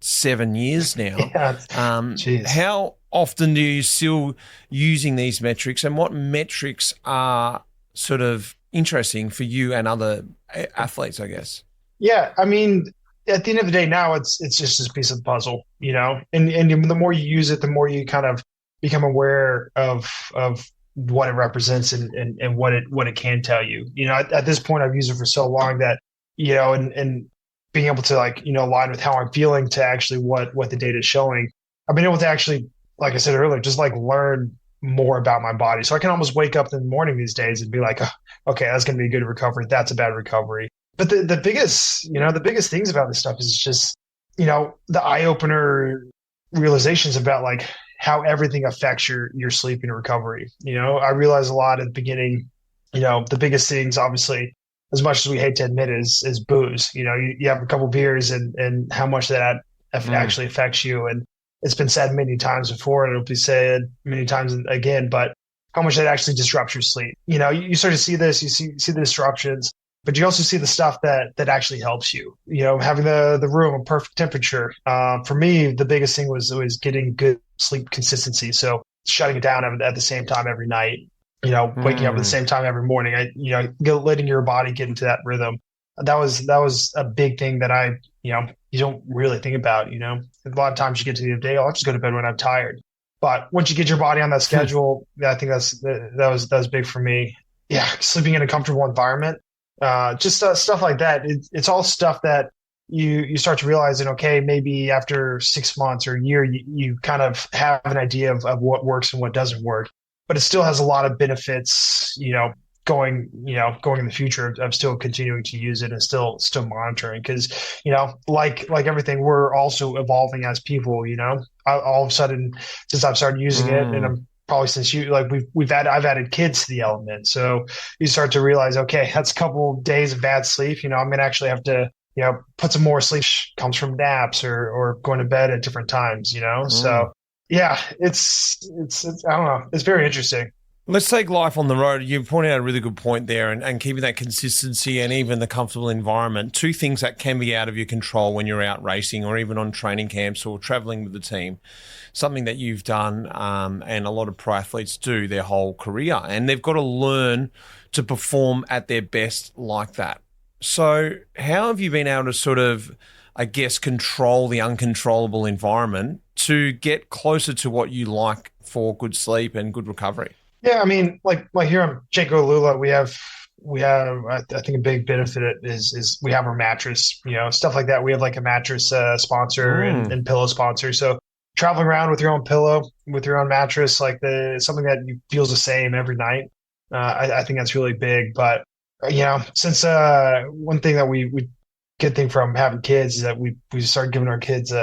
7 years now. Yeah, how often do you still using these metrics, and what metrics are sort of interesting for you and other athletes, I guess? Yeah, I mean, at the end of the day, now it's just this piece of the puzzle, and the more you use it, the more you kind of become aware of what it represents and what it can tell you. At this point, I've used it for so long that, and being able to align with how I'm feeling to actually what the data is showing. I've been able to actually, like I said earlier, just learn more about my body. So I can almost wake up in the morning these days and be like, oh, okay, that's going to be a good recovery. That's a bad recovery. But the biggest things about this stuff is just, the eye-opener realizations about how everything affects your sleep and recovery. I realized a lot at the beginning, the biggest things, obviously, as much as we hate to admit, is booze. You have a couple beers and how much that actually affects you. And it's been said many times before, and it'll be said many times again, but how much that actually disrupts your sleep. You start to see this, you see the disruptions. But you also see the stuff that actually helps you. Having the room a perfect temperature. For me, the biggest thing was getting good sleep consistency. So shutting it down at the same time every night. Waking up at the same time every morning. Letting your body get into that rhythm. That was a big thing that you don't really think about. A lot of times you get to the end of the day, I'll just go to bed when I'm tired. But once you get your body on that schedule, I think that was big for me. Yeah, sleeping in a comfortable environment. Just stuff like that. It's all stuff that you start to realize that, okay, maybe after 6 months or a year, you kind of have an idea of what works and what doesn't work, but it still has a lot of benefits, going in the future of still continuing to use it and still monitoring. Cause, like everything, we're also evolving as people, all of a sudden, since I've started using it, and I'm probably since I've added kids to the element. So you start to realize, okay, that's a couple of days of bad sleep. I'm going to actually have to, put some more sleep. Comes from naps or going to bed at different times, So yeah, it's I don't know. It's very interesting. Let's take life on the road. You pointed out a really good point there, and keeping that consistency and even the comfortable environment, 2 things that can be out of your control when you're out racing or even on training camps or traveling with the team. Something that you've done and a lot of pro athletes do their whole career, and they've got to learn to perform at their best like that. So how have you been able to sort of, I guess, control the uncontrollable environment to get closer to what you like for good sleep and good recovery? Yeah, I mein, like here on Janko Lula, we have I think a big benefit is we have our mattress, stuff like that. We have a mattress sponsor and pillow sponsor. So traveling around with your own pillow, with your own mattress, something that feels the same every night. I think that's really big. But since one thing that we good thing from having kids is that we started giving our kids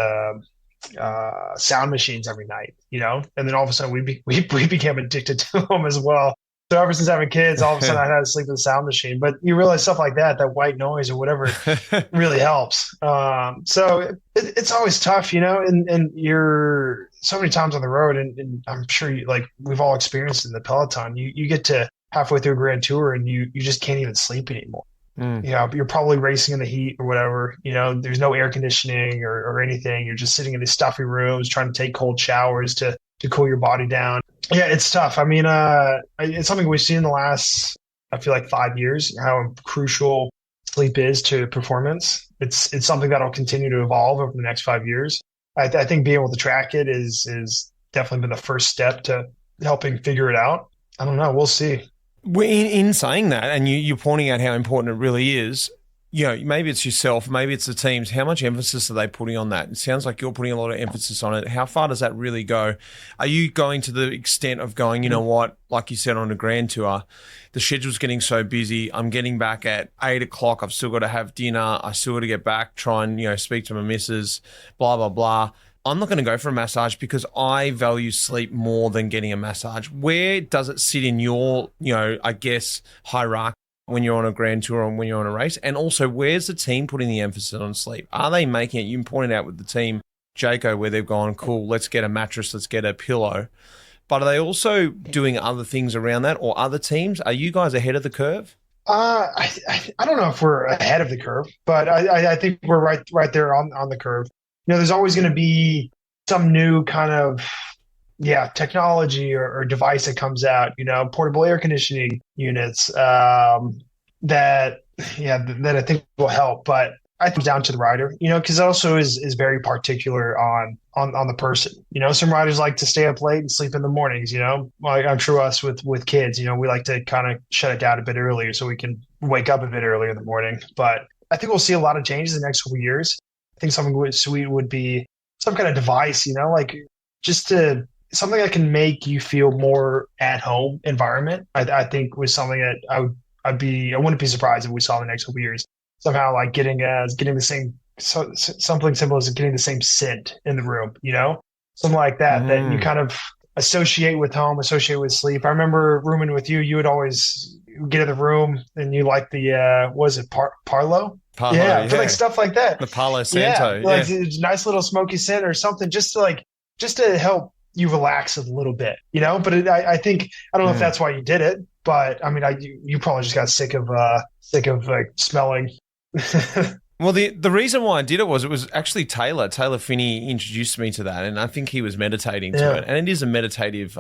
sound machines every night, and then all of a sudden we became addicted to them as well. So ever since having kids, all of a sudden I had to sleep with a sound machine. But you realize stuff like that white noise or whatever really helps. So it's always tough, and you're so many times on the road, and I'm sure we've all experienced in the Peloton. You get to halfway through a grand tour and you just can't even sleep anymore. You're probably racing in the heat or whatever. There's no air conditioning or anything. You're just sitting in these stuffy rooms trying to take cold showers to cool your body down. Yeah, it's tough. I mean, it's something we've seen in the last, I feel like 5 years, how crucial sleep is to performance. It's something that'll continue to evolve over the next 5 years. I think being able to track it is definitely been the first step to helping figure it out. I don't know. We'll see. In saying that, and you're pointing out how important it really is, maybe it's yourself, maybe it's the teams. How much emphasis are they putting on that? It sounds like you're putting a lot of emphasis on it. How far does that really go? Are you going to the extent of going, you know what, like you said on a grand tour, the schedule's getting so busy. I'm getting back at 8 o'clock. I've still got to have dinner. I still got to get back, try and, speak to my missus, blah, blah, blah. I'm not going to go for a massage because I value sleep more than getting a massage. Where does it sit in your, I guess, hierarchy when you're on a grand tour and when you're on a race? And also, where's the team putting the emphasis on sleep? Are they making it? You pointed out with the team, Jayco, where they've gone, cool, let's get a mattress, let's get a pillow. But are they also doing other things around that, or other teams? Are you guys ahead of the curve? I don't know if we're ahead of the curve, but I think we're right there on the curve. There's always going to be some new kind of, technology or device that comes out, portable air conditioning units that I think will help. But I think it's down to the rider, because it also is very particular on the person. Some riders like to stay up late and sleep in the mornings, like I'm sure us with kids, we like to kind of shut it down a bit earlier so we can wake up a bit earlier in the morning. But I think we'll see a lot of changes in the next couple of years. I think something sweet would be some kind of device, like something that can make you feel more at home environment. I think was something that I wouldn't be surprised if we saw in the next couple of years. Somehow like getting the same, something simple as getting the same scent in the room, something like that, that you kind of associate with home, associate with sleep. I remember rooming with you. You would always get in the room and you like the, was it Parlo? Yeah, for like stuff like that. The Palo Santo. Like a nice little smoky scent or something just to help you relax a little bit, but I think, I don't know if that's why you did it, but I mean, you probably just got sick of like smelling. Well, the reason why I did it was actually Taylor Finney introduced me to that, and I think he was meditating to it, and it is a meditative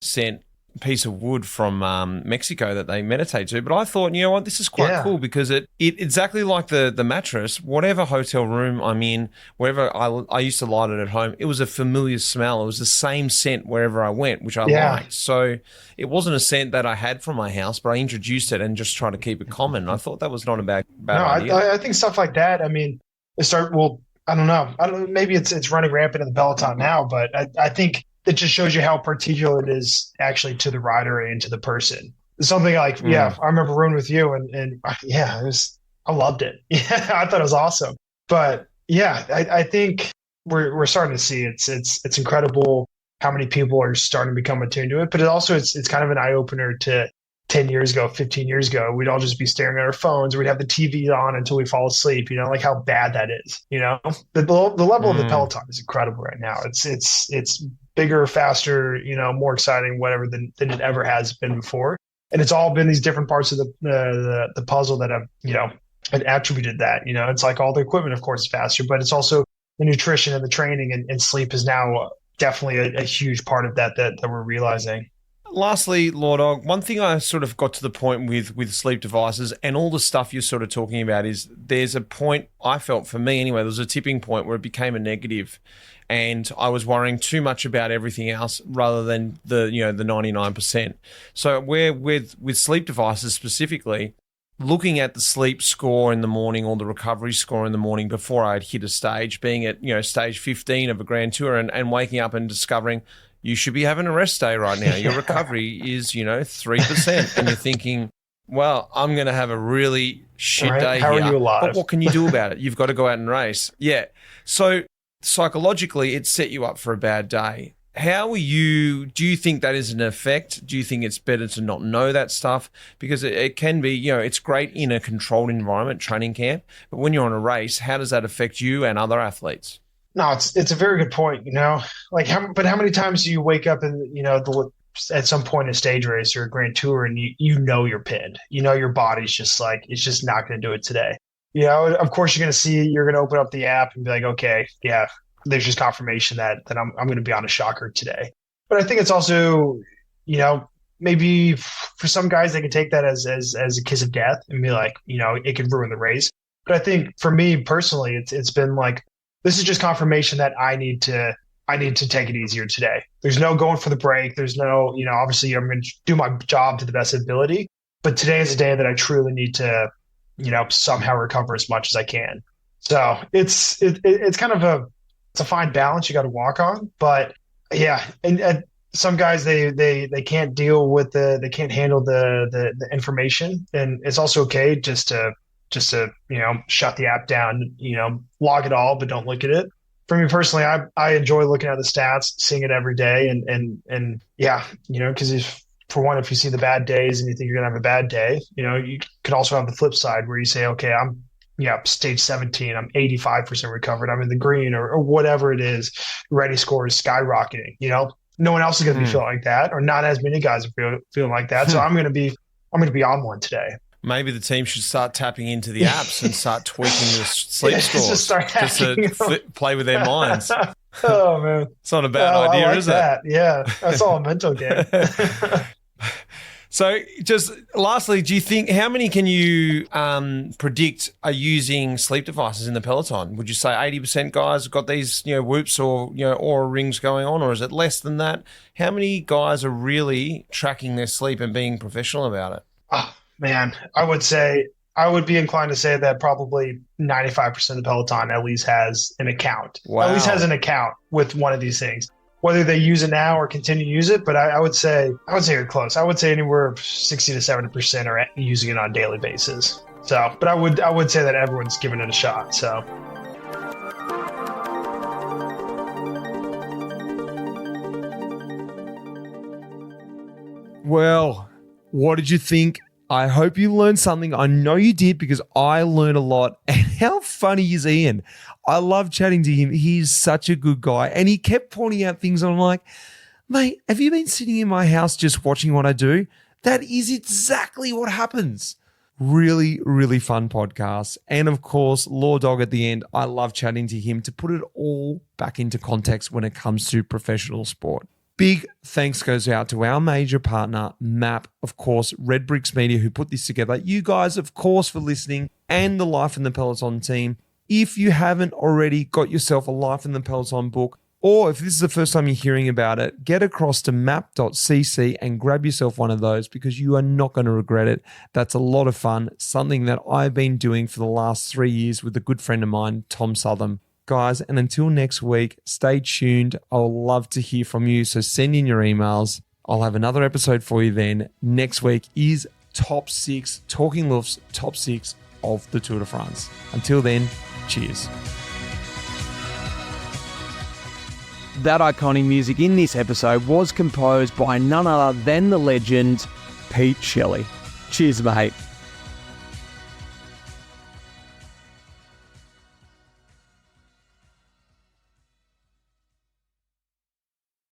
scent piece of wood from Mexico that they meditate to. But I thought, you know what, this is quite cool because it exactly like the mattress, whatever hotel room I'm in, wherever I used to light it at home, it was a familiar smell. It was the same scent wherever I went, which I liked. So it wasn't a scent that I had from my house, but I introduced it and just tried to keep it common. I thought that was not a bad idea. I think stuff like that, I mean, I don't know. Maybe it's running rampant in the Peloton now, but I think it just shows you how particular it is actually to the rider and to the person. Something like, I remember rooming with you and I loved it. Yeah, I thought it was awesome. But I think we're starting to see it's incredible how many people are starting to become attuned to it. But it's kind of an eye opener to 10 years ago, 15 years ago. We'd all just be staring at our phones, or we'd have the TV on until we fall asleep, like how bad that is, the level of the Peloton is incredible right now. It's bigger, faster, more exciting, whatever than it ever has been before. And it's all been these different parts of the puzzle that have, attributed that, it's like all the equipment, of course, is faster, but it's also the nutrition and the training and sleep is now definitely a huge part of that we're realizing. Lastly, Lord Og, one thing I sort of got to the point with sleep devices and all the stuff you're sort of talking about is there's a point, I felt for me anyway, there was a tipping point where it became a negative. And I was worrying too much about everything else rather than the 99%. So where with sleep devices specifically, looking at the sleep score in the morning or the recovery score in the morning before I had hit a stage, being at stage 15 of a grand tour and waking up and discovering you should be having a rest day right now. Your recovery is 3%, and you're thinking, well, I'm going to have a really shit day How here. Are you alive? But what can you do about it? You've got to go out and race. Yeah. So psychologically, it set you up for a bad day. Do you think that is an effect? Do you think it's better to not know that stuff? Because it can be, it's great in a controlled environment, training camp, but when you're on a race, how does that affect you and other athletes? No, it's a very good point, like how many times do you wake up and, at some point in a stage race or a grand tour and you know you're pinned. You know your body's just like, it's just not going to do it today. You know, of course you're going to open up the app and be like, okay, yeah, there's just confirmation that I'm going to be on a shocker today. But I think it's also, you know, maybe for some guys they can take that as a kiss of death and be like, you know, it could ruin the race. But I think for me personally, it's been like, this is just confirmation that I need to take it easier today. There's no going for the break. There's no, you know, obviously I'm going to do my job to the best ability, but today is a day that I truly need to, you know, somehow recover as much as I can. So it's kind of it's a fine balance you got to walk on, but yeah. And some guys, they can't deal with they can't handle the information, and it's also okay just to, you know, shut the app down, you know, log it all, but don't look at it. For me personally, I enjoy looking at the stats, seeing it every day. And yeah, you know, because if you see the bad days and you think you're going to have a bad day, you know, you could also have the flip side where you say, okay, I'm stage 17, I'm 85% recovered, I'm in the green or whatever it is, ready score is skyrocketing, you know, no one else is going to be feeling like that, or not as many guys are feeling like that. So I'm going to be on one today. Maybe the team should start tapping into the apps and start tweaking the sleep scores just to play with their minds. Oh man, it's not a bad idea, is it? Yeah, that's all a mental game. So, just lastly, do you think how many can you predict are using sleep devices in the Peloton? Would you say 80% guys have got these, you know, whoops or, you know, Aura rings going on, or is it less than that? How many guys are really tracking their sleep and being professional about it? Oh, man, I would be inclined to say that probably 95% of the Peloton at least has an account. Wow. At least has an account with one of these things. Whether they use it now or continue to use it, but I would say you're close. I would say anywhere 60 to 70% are using it on a daily basis. So, but I would say that everyone's giving it a shot. So. Well, what did you think? I hope you learned something. I know you did, because I learned a lot. And how funny is Ian? I love chatting to him. He's such a good guy. And he kept pointing out things. And I'm like, mate, have you been sitting in my house just watching what I do? That is exactly what happens. Really, really fun podcast. And of course, Law Dog at the end. I love chatting to him to put it all back into context when it comes to professional sport. Big thanks goes out to our major partner, MAAP, of course, Red Bricks Media, who put this together. You guys, of course, for listening, and the Life in the Peloton team. If you haven't already got yourself a Life in the Peloton book, or if this is the first time you're hearing about it, get across to maap.cc and grab yourself one of those, because you are not going to regret it. That's a lot of fun, something that I've been doing for the last 3 years with a good friend of mine, Tom Southam. Guys, and until next week, stay tuned. I'll love to hear from you, so send in your emails. I'll have another episode for you then. Next week is top 6, Talking Luft's top 6 of the Tour de France. Until then, cheers. That iconic music in this episode was composed by none other than the legend, Pete Shelley. Cheers, mate.